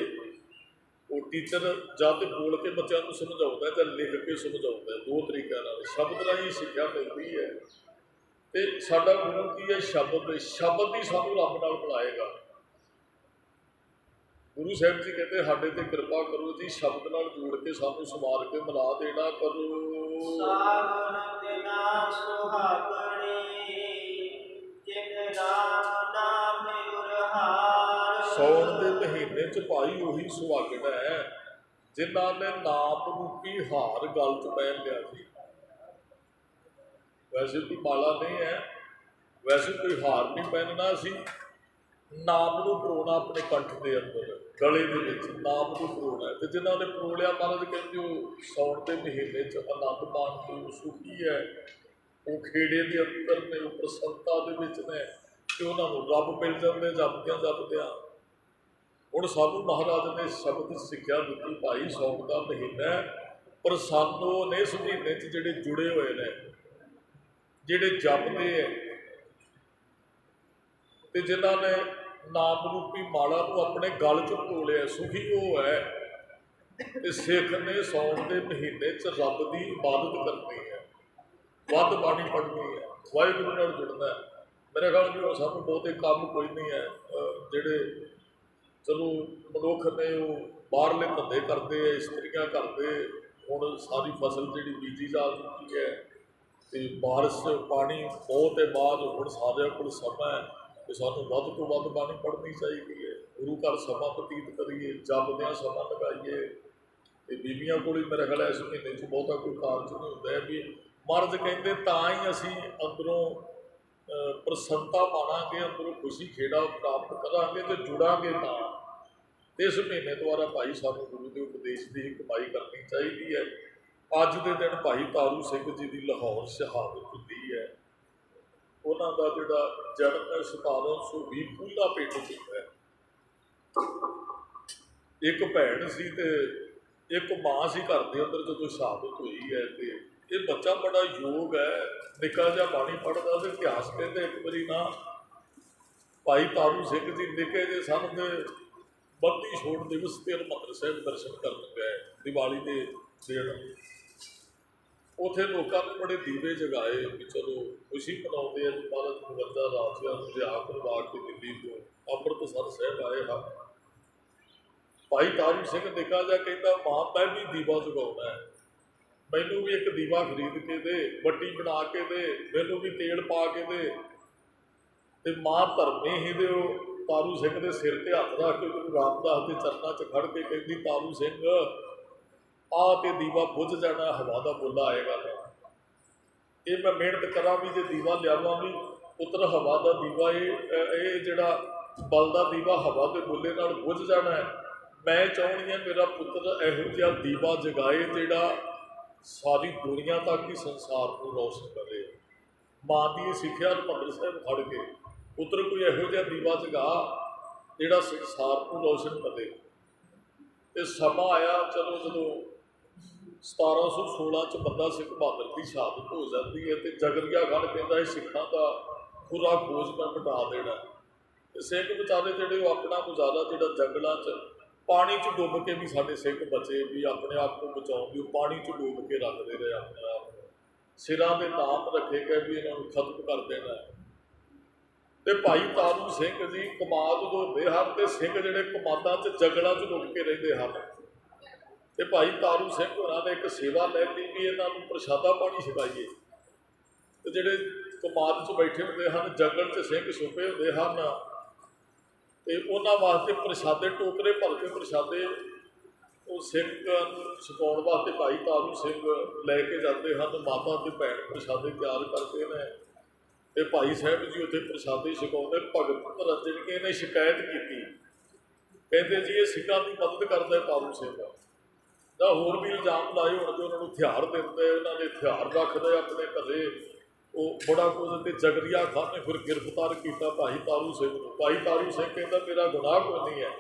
ਉਹ ਟੀਚਰ ਜਾਂ ਤੇ ਬੋਲ ਕੇ ਬੱਚਿਆਂ ਨੂੰ ਸਮਝਾਉਂਦਾ ਜਾਂ ਲਿਖ ਕੇ ਸਮਝਾਉਂਦਾ, ਦੋ ਤਰੀਕਿਆਂ ਨਾਲ। ਸ਼ਬਦ ਰਾਹੀਂ ਸਿੱਖਿਆ ਮਿਲਦੀ ਹੈ। ਤੇ ਸਾਡਾ ਗੁਰੂ ਕੀ ਹੈ? ਸ਼ਬਦ। ਸ਼ਬਦ ਹੀ ਸਾਨੂੰ ਰੱਬ ਨਾਲ ਮਿਲਾਏਗਾ। ਗੁਰੂ ਸਾਹਿਬ ਜੀ ਕਹਿੰਦੇ ਸਾਡੇ ਤੇ ਕਿਰਪਾ ਕਰੋ ਜੀ, ਸ਼ਬਦ ਨਾਲ ਜੋੜ ਕੇ ਸਾਨੂੰ ਸਮਾਰ ਕੇ ਮਿਲਾ ਦੇਣਾ ਕਰੋ। ਸਾਵਣ ਦਿਨਾ ਸੁਹਾਗਣੀ ਜਿਨ ਰਾਮ ਨਾਮ ਉਰਹਾਰ। ਸਾਉਣ ਦੇ ਮਹੀਨੇ 'ਚ ਭਾਈ ਉਹੀ ਸੁਹਾਗਣ ਹੈ ਜਿਨ੍ਹਾਂ ਨੇ ਨਾਮ ਰੂਪੀ ਹਾਰ ਗਲ 'ਚ ਪਹਿਨ ਲਿਆ ਸੀ। ਵੈਸੇ ਕੋਈ ਮਾਲਾ ਨਹੀਂ ਹੈ, ਵੈਸੇ ਕੋਈ ਹਾਰ ਨਹੀਂ ਪਹਿਨਣਾ ਸੀ, ਨਾਮ ਨੂੰ ਪਰੋਣਾ ਆਪਣੇ ਕੰਠ ਦੇ ਅੰਦਰ, ਗਲੇ ਦੇ ਵਿੱਚ ਨਾਮ ਨੂੰ ਪਰੋਣਾ। ਤੇ ਜਿਨ੍ਹਾਂ ਨੇ ਪਰੋ ਲਿਆ, ਮਹਾਰਾਜ ਕਹਿੰਦੇ ਉਹ ਸਾਉਣ ਦੇ ਮਹੀਨੇ 'ਚ ਆਨੰਦ ਮਾਣਦੇ, ਉਹ ਸੁਖੀ ਹੈ, ਉਹ ਖੇੜੇ ਦੇ ਅੰਦਰ ਨੇ, ਉਹ ਪ੍ਰਸੰਨਤਾ ਦੇ ਵਿੱਚ ਨੇ, ਤੇ ਉਹਨਾਂ ਨੂੰ ਰੱਬ ਮਿਲ ਜਾਂਦੇ ਜਪਦਿਆਂ ਜਪਦਿਆਂ। ਹੁਣ ਸਾਨੂੰ ਮਹਾਰਾਜ ਨੇ ਸ਼ਬਦ ਸਿੱਖਿਆ ਦਿੱਤੀ, ਭਾਈ ਸਾਉਣ ਦਾ ਮਹੀਨਾ ਪਰ ਸਾਨੂੰ ਨੇ ਇਸ ਮਹੀਨੇ 'ਚ ਜਿਹੜੇ ਜੁੜੇ ਹੋਏ ਨੇ, ਜਿਹੜੇ ਜਪਦੇ ਹੈ ਤੇ ਜਿਨ੍ਹਾਂ ਨੇ ਨਾਮ ਰੂਪੀ ਮਾਲਾ ਨੂੰ ਆਪਣੇ ਗਲ 'ਚ ਪਰੋਲਿਆ, ਸੁਖੀ ਉਹ ਹੈ। ਤੇ ਸਿੱਖ ਨੇ ਸਾਉਣ ਦੇ ਮਹੀਨੇ 'ਚ ਰੱਬ ਦੀ ਇਬਾਦਤ ਕਰਨੀ ਹੈ, ਵੱਧ ਬਾਣੀ ਪੜ੍ਹਨੀ ਹੈ, ਵਾਹਿਗੁਰੂ ਨਾਲ ਜੁੜਨਾ ਹੈ। ਮੇਰੇ ਖਿਆਲ ਵੀ ਸਾਨੂੰ ਬਹੁਤੇ ਕੰਮ ਕੋਈ ਨਹੀਂ ਹੈ। ਜਿਹੜੇ ਚਲੋ ਮਨੁੱਖ ਨੇ ਉਹ ਬਾਹਰਲੇ ਧੰਦੇ ਕਰਦੇ ਹੈ, ਇਸਤਰੀਆਂ ਕਰਦੇ। ਹੁਣ ਸਾਰੀ ਫਸਲ ਜਿਹੜੀ ਬੀਜੀ ਜਾ ਚੁੱਕੀ ਹੈ ਤੇ ਬਾਰਿਸ਼ ਪਾਣੀ ਬਹੁਤ ਹੈ ਬਾਅਦ, ਹੁਣ ਸਾਰਿਆਂ ਕੋਲ ਸਮਾਂ ਹੈ ਤੇ ਸਾਨੂੰ ਵੱਧ ਤੋਂ ਵੱਧ ਬਾਣੀ ਪੜ੍ਹਨੀ ਚਾਹੀਦੀ ਹੈ। ਗੁਰੂ ਘਰ ਸਮਾਂ ਬਤੀਤ ਕਰੀਏ, ਜਪਦਿਆਂ ਸਮਾਂ ਲਗਾਈਏ। ਤੇ ਬੀਬੀਆਂ ਕੋਲ ਹੀ ਮੇਰੇ ਖਿਆਲ ਇਸ ਮਹੀਨੇ 'ਚ ਬਹੁਤਾ ਕੋਈ ਕਾਰਜ ਨਹੀਂ ਹੁੰਦਾ ਹੈ। ਵੀ ਮਰਦ ਕਹਿੰਦੇ ਤਾਂ ਹੀ ਅਸੀਂ ਅੰਦਰੋਂ ਪ੍ਰਸੰਨਤਾ ਪਾਵਾਂਗੇ, ਅੰਦਰੋਂ ਖੁਸ਼ੀ ਖੇੜਾ ਪ੍ਰਾਪਤ ਕਰਾਂਗੇ ਤੇ ਜੁੜਾਂਗੇ ਤਾਂ। ਇਸ ਮਹੀਨੇ ਦੁਆਰਾ ਭਾਈ ਸਾਨੂੰ ਗੁਰੂ ਦੇ ਉਪਦੇਸ਼ ਦੀ ਕਮਾਈ ਕਰਨੀ ਚਾਹੀਦੀ ਹੈ। ਅੱਜ ਦੇ ਦਿਨ ਭਾਈ ਤਾਰੂ ਸਿੰਘ ਜੀ ਦੀ ਲਾਹੌਰ ਸ਼ਹਾਦਤ ਹੁੰਦੀ ਹੈ। ਉਹਨਾਂ ਦਾ ਜਿਹੜਾ ਜਨਮ ਹੈ 1720 ਪੂਲਾ ਪਿੰਡ 'ਚ ਹੈ। ਇੱਕ ਭੈਣ ਸੀ ਤੇ ਇੱਕ ਮਾਂ ਸੀ ਘਰ ਦੇ ਅੰਦਰ ਜਦੋਂ ਸ਼ਹਾਦਤ ਹੋਈ ਹੈ। ਤੇ ਇਹ ਬੱਚਾ ਬੜਾ ਯੋਗ ਹੈ, ਨਿੱਕਾ ਜਿਹਾ ਬਾਣੀ ਪੜ੍ਹਦਾ ਤੇ ਇਤਿਹਾਸ ਕਹਿੰਦੇ ਇੱਕ ਵਾਰੀ ਨਾ ਭਾਈ ਤਾਰੂ ਸਿੰਘ ਜੀ ਨਿੱਕੇ ਜਿਹੇ ਸਨ ਤੇ ਬੱਤੀ ਛੋੜ ਦਿਵਸ ਤੇ ਹਰਿਮੰਦਰ ਸਾਹਿਬ ਦਰਸ਼ਨ ਕਰਨ ਗਏ ਦੀਵਾਲੀ ਦੇ ਦਿਨ। ਉੱਥੇ ਲੋਕਾਂ ਨੇ ਬੜੇ ਦੀਵੇ ਜਗਾਏ ਵੀ ਚਲੋ ਖੁਸ਼ੀ ਮਨਾਉਂਦੇ ਆ ਜੀ, ਮਹਾਰਾਜ 52 ਰਾਜਿਆਂ ਨੂੰ ਰਿਹਾਅ ਕਰਵਾ ਕੇ ਦਿੱਲੀ ਤੋਂ ਅੰਮ੍ਰਿਤਸਰ ਸਾਹਿਬ ਆਏ ਹਨ। ਭਾਈ ਤਾਰੂ ਸਿੰਘ ਨਿੱਕਾ ਜਿਹਾ ਕਹਿੰਦਾ ਮਾਂ ਮੈਂ ਵੀ ਦੀਵਾ ਜਗਾਉਣਾ ਹੈ, ਮੈਨੂੰ ਵੀ ਇੱਕ ਦੀਵਾ ਖਰੀਦ ਕੇ ਦੇ, ਬੱਟੀ ਬਣਾ ਕੇ ਦੇ, ਮੈਨੂੰ ਵੀ ਤੇਲ ਪਾ ਕੇ ਦੇ। ਤੇ ਮਾਂ ਧਰਮੀ ਹੀ ਦੇ ਉਹ ਤਾਰੂ ਸਿੰਘ ਦੇ ਸਿਰ ਤੇ ਹੱਥ ਰੱਖ ਕੇ ਗੁਰੂ ਰਾਮਦਾਸ ਦੇ ਚਰਨਾਂ 'ਚ ਖੜ ਕੇ ਕਹਿੰਦੀ ਤਾਰੂ ਸਿੰਘ ਆ ਤੇ ਦੀਵਾ ਬੁੱਝ ਜਾਣਾ, ਹਵਾ ਦਾ ਬੁੱਲਾ ਆਏਗਾ ਨਾ। ਇਹ ਮੈਂ ਮਿਹਨਤ ਕਰਾਂ ਵੀ ਜੇ ਦੀਵਾ ਲਿਆਵਾਂ ਵੀ ਪੁੱਤਰ ਹਵਾ ਦਾ ਦੀਵਾ, ਇਹ ਜਿਹੜਾ ਬਲਦਾ ਦੀਵਾ ਹਵਾ ਦੇ ਬੁੱਲੇ ਨਾਲ ਬੁੱਝ ਜਾਣਾ ਹੈ। ਮੈਂ ਚਾਹੁੰਦੀ ਹਾਂ ਮੇਰਾ ਪੁੱਤਰ ਇਹੋ ਜਿਹਾ ਦੀਵਾ ਜਗਾਏ ਜਿਹੜਾ ਸਾਰੀ ਦੁਨੀਆ ਤੱਕ ਹੀ ਸੰਸਾਰ ਨੂੰ ਰੋਸ਼ਨ ਕਰੇ। ਮਾਂ ਦੀ ਸਿੱਖਿਆ ਹਰਿਮੰਦਰ ਸਾਹਿਬ ਖੜ ਕੇ ਪੁੱਤਰ ਕੋਈ ਇਹੋ ਜਿਹਾ ਦੀਵਾ ਜਗਾ ਜਿਹੜਾ ਸੰਸਾਰ ਨੂੰ ਰੋਸ਼ਨ ਕਰੇ। ਤੇ ਸਮਾਂ ਆਇਆ ਚਲੋ ਜਦੋਂ 1716 'ਚ ਬੰਦਾ ਸਿੰਘ ਬਹਾਦਰ ਦੀ ਸ਼ਹਾਦਤ ਹੋ ਜਾਂਦੀ ਹੈ ਤੇ ਜਗਰੀਆ ਖਾਨ ਕਹਿੰਦਾ ਇਹ ਸਿੱਖਾਂ ਦਾ ਖੁਰਾ ਖੋਜ ਮੈਂ ਮਿਟਾ ਦੇਣਾ। ਤੇ ਸਿੰਘ ਵਿਚਾਰੇ ਜਿਹੜੇ ਉਹ ਆਪਣਾ ਗੁਜ਼ਾਰਾ ਜਿਹੜਾ ਜੰਗਲਾਂ 'ਚ ਪਾਣੀ 'ਚ ਡੁੱਬ ਕੇ ਵੀ ਸਾਡੇ ਸਿੰਘ ਬਚੇ, ਵੀ ਆਪਣੇ ਆਪ ਨੂੰ ਬਚਾਉਣ ਦੀ ਉਹ ਪਾਣੀ 'ਚ ਡੁੱਬ ਕੇ ਰੱਖਦੇ ਰਹੇ ਆਪਣੇ ਆਪ ਨੂੰ। ਸਿਰਾਂ ਦੇ ਨਾਮ ਰੱਖੇ ਗਏ ਵੀ ਇਹਨਾਂ ਨੂੰ ਖਤਮ ਕਰ ਦੇਣਾ। ਤੇ ਭਾਈ ਤਾਰੂ ਸਿੰਘ ਜੀ ਕਮਾਦ ਉਡਾਉਂਦੇ ਹਨ ਤੇ ਸਿੰਘ ਜਿਹੜੇ ਕਮਾਦਾਂ 'ਚ ਜੰਗਲਾਂ 'ਚ ਡੁੱਬ ਕੇ ਰਹਿੰਦੇ ਹਨ। ਤੇ ਭਾਈ ਤਾਰੂ ਸਿੰਘ ਹੋਰਾਂ ਨੇ ਇੱਕ ਸੇਵਾ ਲੈ ਲਈ ਵੀ ਇਹਨਾਂ ਨੂੰ ਪ੍ਰਸ਼ਾਦਾ ਪਾਣੀ ਛਕਾਈਏ। ਤੇ ਜਿਹੜੇ ਕਮਾਦ 'ਚ ਬੈਠੇ ਹੁੰਦੇ ਹਨ, ਜੰਗਲ 'ਚ ਸਿੰਘ ਛੁਪੇ ਹੁੰਦੇ ਹਨ, ਤੇ ਉਹਨਾਂ ਵਾਸਤੇ ਪ੍ਰਸ਼ਾਦੇ ਟੋਕਰੇ ਭਰ ਕੇ ਪ੍ਰਸ਼ਾਦੇ ਉਹ ਸਿੰਘ ਨੂੰ ਛਕਾਉਣ ਵਾਸਤੇ ਭਾਈ ਤਾਰੂ ਸਿੰਘ ਲੈ ਕੇ ਜਾਂਦੇ ਹਨ। ਮਾਤਾ ਤੇ ਭੈਣ ਪ੍ਰਸ਼ਾਦੇ ਤਿਆਰ ਕਰਦੇ ਨੇ ਤੇ ਭਾਈ ਸਾਹਿਬ ਜੀ ਉੱਥੇ ਪ੍ਰਸ਼ਾਦੇ ਛਕਾਉਂਦੇ। ਭਗਤ ਰੰਜਨਕੇ ਨੇ ਸ਼ਿਕਾਇਤ ਕੀਤੀ, ਕਹਿੰਦੇ ਜੀ ਇਹ ਸਿੰਘਾਂ ਦੀ ਮਦਦ ਕਰਦਾ ਤਾਰੂ ਸਿੰਘ ਦਾ। ਹੋਰ ਵੀ ਇਲਜ਼ਾਮ ਲਾਏ ਹੋਣ ਕਿ ਉਹਨਾਂ ਨੂੰ ਹਥਿਆਰ ਦਿੰਦੇ, ਉਹਨਾਂ ਦੇ ਹਥਿਆਰ ਰੱਖਦੇ ਆਪਣੇ ਘਰੇ, ਉਹ ਬੜਾ ਕੁਝ। ਤੇ ਜਗਰੀਆ ਖਾਨ ਨੇ ਫਿਰ ਗ੍ਰਿਫਤਾਰ ਕੀਤਾ ਭਾਈ ਤਾਰੂ ਸਿੰਘ ਨੂੰ। ਭਾਈ ਤਾਰੂ ਸਿੰਘ ਕਹਿੰਦਾ ਮੇਰਾ ਗੁਨਾਹ ਕੋਈ ਨਹੀਂ ਹੈ,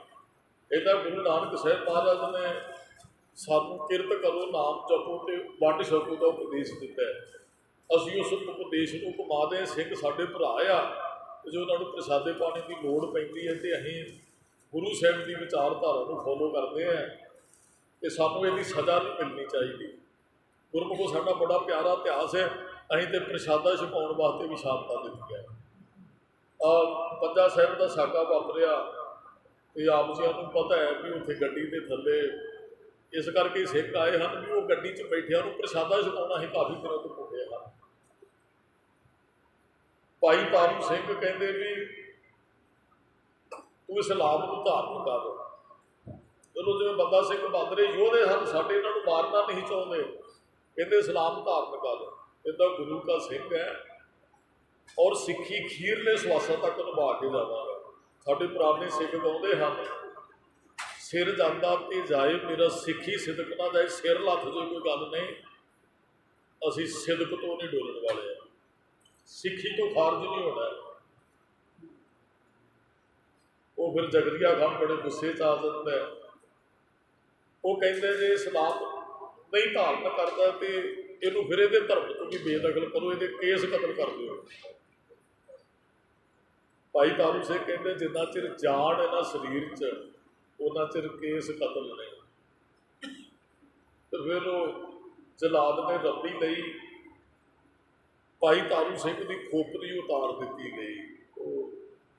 ਇਹਦਾ ਗੁਰੂ ਨਾਨਕ ਸਾਹਿਬ ਮਹਾਰਾਜ ਨੇ ਸਾਨੂੰ ਕਿਰਤ ਕਰੋ, ਨਾਮ ਜਪੋ ਤੇ ਵੰਡ ਛਕੋ ਦਾ ਉਪਦੇਸ਼ ਦਿੱਤਾ ਹੈ। ਅਸੀਂ ਉਸ ਉਪਦੇਸ਼ ਨੂੰ ਘੁਮਾਦੇ। ਸਿੰਘ ਸਾਡੇ ਭਰਾ ਆ, ਜੇ ਉਹਨਾਂ ਨੂੰ ਪ੍ਰਸ਼ਾਦੇ ਪਾਣੀ ਦੀ ਲੋੜ ਪੈਂਦੀ ਹੈ ਤੇ ਅਸੀਂ ਗੁਰੂ ਸਾਹਿਬ ਦੀ ਵਿਚਾਰਧਾਰਾ ਨੂੰ ਫੋਲੋ ਕਰਦੇ ਹਾਂ। कि सानू इसकी सज़ा नहीं मिलनी चाहिए। गुरमुखो साडा बड़ा प्यारा इतिहास है, असीं तो प्रशादा छुपाउण वास्ते भी शांता दित्ती है। पंजा साहिब का साका वापरिया तो आप जी को पता है भी उत्थे गड्डी के थले इस करके सिख आए हैं भी वो गड्डी च बैठिया प्रशादा छकाउणा ही काफ़ी दिनों तो भुखे हैं। भाई तारू सिंह कहते भी तू इस्लाम को धारण कर। चलो जो बंदा सिंह बहादुर योधे हैं साडे इन्हों मारना नहीं चाहते, कहते इस्लाम धारण कर। इदा गुरु का सिंह है और सिक्खी खीरले स्वासा तक निभा के जावांगा। साडे पुराने सिख गाउंदे हैं सिर जाता ते जाए मेरा सिक्खी सिदक ना जाए। सिर लथ जो कोई गल नहीं, असी सिदक तो नहीं डोलण वाले हैं, सिक्खी तो खारज नहीं होना। वो फिर जगरिया खान बड़े गुस्से च आ जाता है। वो कहते जे इस्लाम नहीं धारण करता तो इनू फिर ये धर्म तो भी बेदखल करो, ये केस कतल कर दो। भाई तारू सिंह कहते जिन्ना चिर जान है ना शरीर च उन्ना चिर केस कतल नहीं। तो फिर वो जलाद ने रबी लई भाई तारू सिंह की खोपरी उतार दी गई।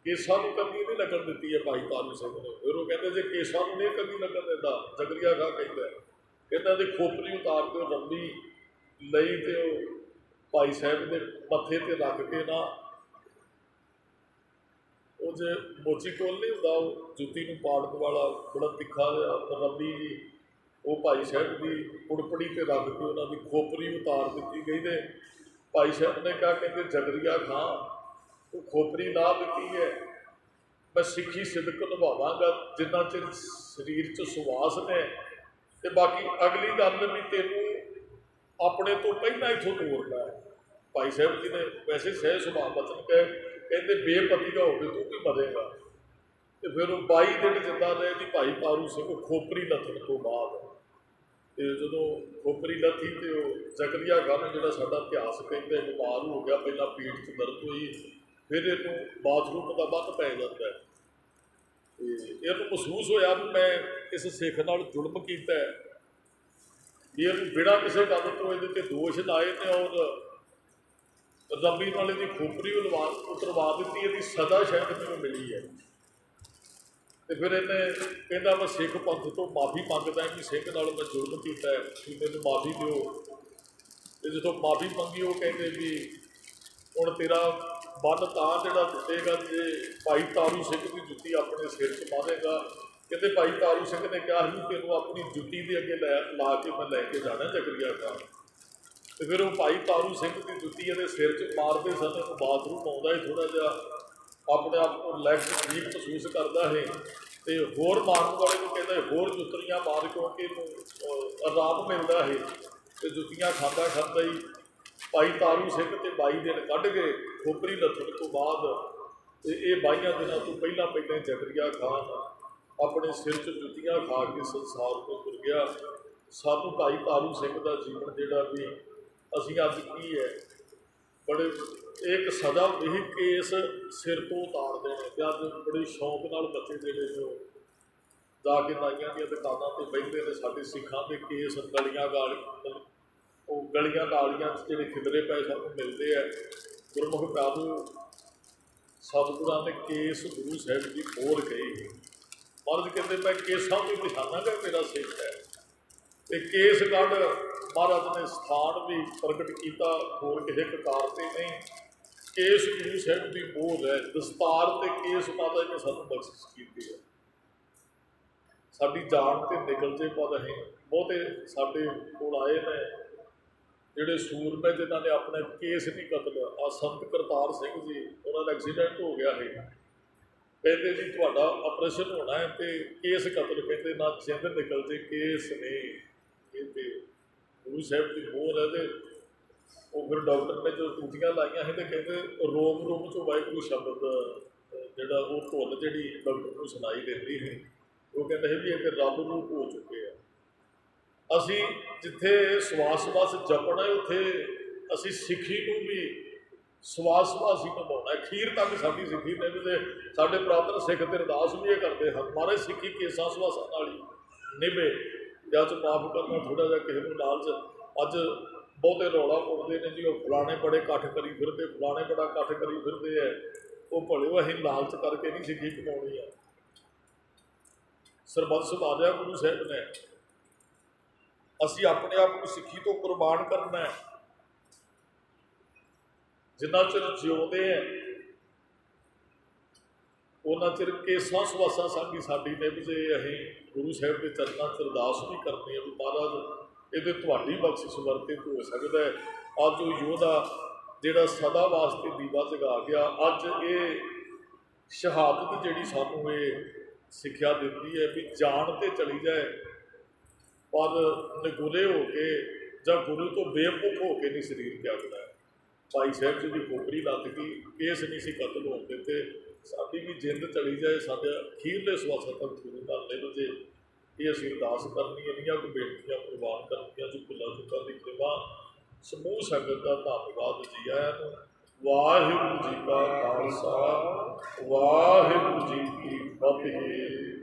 केसा को कमी नहीं लगन दी है भाई तारू सिंह ने। फिर वो कहते जे केसा को नहीं कमी लगन देता, जगरिया खां कहता जी खोपरी उतार के रबी लई तो भाई साहब के मत्थे ते रख के ना वो जो मोची कोल नहीं होंदा जुत्ती में पाड़न वाला बड़ा तिखा रबी जी वो भाई साहब की कुड़पड़ी ते रख के उन्होंने खोपरी उतार दी गई। तो भाई साहब ने कहा कहते जगरिया खां तो खोपरी ला दी है, मैं सिक्खी सिदक निभावांगा जिन्ना चिर शरीर च सुवास ने। तो बाकी अगली गल भी तेनू अपने तो पहला इथों तोड़ना है। भाई साहब जी ने वैसे सह सुभाव वचन कहे, कहते बेपति का होकर तू भी मरेगा। तो फिर वो 22 दिन जिंदा रहे जी भाई तारू सिंह खोपरी लथन तो बाद। तो जो खोपरी लथी तो जगरिया खान जो साडा इतिहास कहते बीमार हो गया, पहला पीठ च दर्द हुई, फिर इनू बाथरूम का बंद पै जाता है। इनू महसूस होया भी मैं इस सिख नाल जुल्म किया है, ये बिना किसी गल तो ये दोष लाए थे और रबी वाले की खोपरी उतरवा दी, ये सज़ा शायद मैंने मिली है। तो फिर इन्हें कहता मैं सिख पंथ तो माफ़ी मंगदा कि सिख नाल मैं जुल्म किया है, कि मैंने माफ़ी दो। तो जो माफ़ी मंगी वो कहते भी हुण तेरा बन तां जिहड़ा टुटेगा जे भाई तारू सिंह की जुत्ती अपने सिर च मारेगा। कहते भाई तारू सिंह ने कहा कि तेनों अपनी जुत्ती के अगे ला के मैं लैके जाना जगरिया खां। तो फिर वो भाई तारू सिंह की जुत्ती ये सिर च मारते सन, बाथरूम आता है थोड़ा जहा अपने आप को लैग ठीक महसूस करता है। तो होर मारन वाले को कहता है होर जुत्तियाँ मार क्योंकि आराम मिलता है। तो जुत्तियाँ खाता खाता ही भाई तारू सिंह तो 22 दिन कढ़ गए खोपरी लथन तो बाद। ये 22 दिनों तो पहला जगरिया खान अपने सिर च जुत्तियाँ खा के संसार को तुर गया। सानू भाई तारू सिंह का जीवन जोड़ा भी असी अज की है बड़े एक सज़ा यही केस सिर तो उतारते हैं। तो अज बड़े शौक नाल बच्चे जोड़े जो जाके नाइया दी दुकानों पर बहते हैं, साढ़े सिखा के केस गलियां गाली वो गलियां नालियां जो खिदरे पे सानू मिलते हैं। गुरमुख प्राभु सतगुरां ने केस गुरु साहिब की मोर कही। महाराज कहते मैं केसां को पछाणांगा मेरा सिख है। तो केसगढ़ महाराज ने स्थान भी प्रगट किया, होर किसी ककार से नहीं। केस गुरु साहिब की मोर है, दस्तार ते केस माता ने सानू बख्शिश की है। साडी जान तो निकल जे पर अं बहुते साडे कोल आए ने जोड़े सूरमे जिन्होंने अपने केस नहीं कतल। आ संत करतार सिंह जी उन्होंने एक्सीडेंट हो गया है, कहते जी थोड़ा ऑपरेशन होना है तो केस कतल, कहते ना जिंद निकल जे केस नहीं। ये तो गुरु साहब की मोहर है। तो वो फिर डॉक्टर ने जो टूटियाँ लाइया हैं तो कहते रोम रोम चो वाहगुरू शब्द जोड़ा वो धुन जी डॉक्टर को सुनाई देती है। वो कहते हैं भी ये रब रूप हो चुके हैं। असी जिथे सवास सवास जपना है उत्थे असी सिक्खी को भी सवास सवास ही निभाना है। खीर तक साडी सिक्खी ने भी साडे पुरातन सिख ते अरदास भी ये करते हैं, महाराज सिक्खी केसां सवासां नाल ही निभे। ਜਾਂ ਚ ਮਾਫ ਕਰਨਾ ਥੋੜ੍ਹਾ ਜਿਹਾ ਕਿਸੇ ਨੂੰ ਲਾਲਚ। ਅੱਜ ਬਹੁਤੇ ਰੌਲਾ ਪਾਉਂਦੇ ਨੇ ਜੀ, ਉਹ ਫਲਾਣੇ ਬੜੇ ਇਕੱਠ ਕਰੀ ਫਿਰਦੇ, ਫਲਾਣੇ ਬੜਾ ਇਕੱਠ ਕਰੀ ਫਿਰਦੇ ਹੈ। ਉਹ ਭਲਿਓ ਅਸੀਂ ਲਾਲਚ ਕਰਕੇ ਨਹੀਂ ਸਿੱਖੀ ਕਮਾਉਣੀ ਆ। ਸਰਬੱਤ ਸੰਭਾਲਿਆ ਗੁਰੂ ਸਾਹਿਬ ਨੇ, ਅਸੀਂ ਆਪਣੇ ਆਪ ਨੂੰ ਸਿੱਖੀ ਤੋਂ ਕੁਰਬਾਨ ਕਰਨਾ ਹੈ। ਜਿੰਨਾ ਚਿਰ ਜਿਉਂਦੇ ਹੈ ਉਹਨਾਂ ਚਿਰ ਕੇਸਾਂ ਸੁਆਸਾਂ ਸਾਡੀ ਸਾਡੀ ਨੇ ਵੀ ਜੇ ਅਸੀਂ ਗੁਰੂ ਸਾਹਿਬ ਦੇ ਚਰਨਾਂ 'ਚ ਅਰਦਾਸ ਵੀ ਕਰਨੀ ਹੈ ਵੀ ਮਹਾਰਾਜ ਇਹਦੇ ਤੁਹਾਡੀ ਬਖਸ਼ਿਸ਼ ਵਰਤੇ ਹੋ ਸਕਦਾ ਹੈ। ਅੱਜ ਉਹ ਯੋਧਾ ਜਿਹੜਾ ਸਦਾ ਵਾਸਤੇ ਦੀਵਾ ਜਗਾ ਗਿਆ, ਅੱਜ ਇਹ ਸ਼ਹਾਦਤ ਜਿਹੜੀ ਸਾਨੂੰ ਇਹ ਸਿੱਖਿਆ ਦਿੰਦੀ ਹੈ ਵੀ ਜਾਣ ਤੇ ਚਲੀ ਜਾਏ ਪਰ ਨਿਗੁਰੇ ਹੋ ਕੇ ਜਾਂ ਗੁਰੂ ਤੋਂ ਬੇਵਕੂਫ ਹੋ ਕੇ ਨਹੀਂ ਸਰੀਰ ਤਿਆਗਦਾ ਹੈ। ਭਾਈ ਸਾਹਿਬ ਜੀ ਦੀ ਖੋਪਰੀ ਲੱਗ ਗਈ, ਕੇਸ ਨਹੀਂ ਸੀ ਕਤਲ ਹੋਣ ਦਿੱਤੇ। ਸਾਡੀ ਵੀ ਜਿੰਦ ਚਲੀ ਜਾਏ, ਸਾਡੇ ਅਖੀਰਲੇ ਸਵਾਸਾਂ ਤੱਕ ਗੁਰੂ ਨਾਲ ਨਿਭ ਜੇ, ਇਹ ਅਸੀਂ ਅਰਦਾਸ ਕਰਨੀ। ਇੰਨੀਆਂ ਕੁ ਬੇਨਤੀਆਂ ਪ੍ਰਵਾਨ ਕਰਨੀਆਂ ਜੋ ਭੁੱਲਾਂ ਚੁੱਕਾਂ ਦੀ ਖਿਮਾ। ਸਮੂਹ ਸੰਗਤ ਦਾ ਧੰਨਵਾਦ ਜੀ ਆਇਆਂ ਨੂੰ। ਵਾਹਿਗੁਰੂ ਜੀ ਕਾ ਖਾਲਸਾ, ਵਾਹਿਗੁਰੂ ਜੀ ਕੀ ਫਤਿਹ।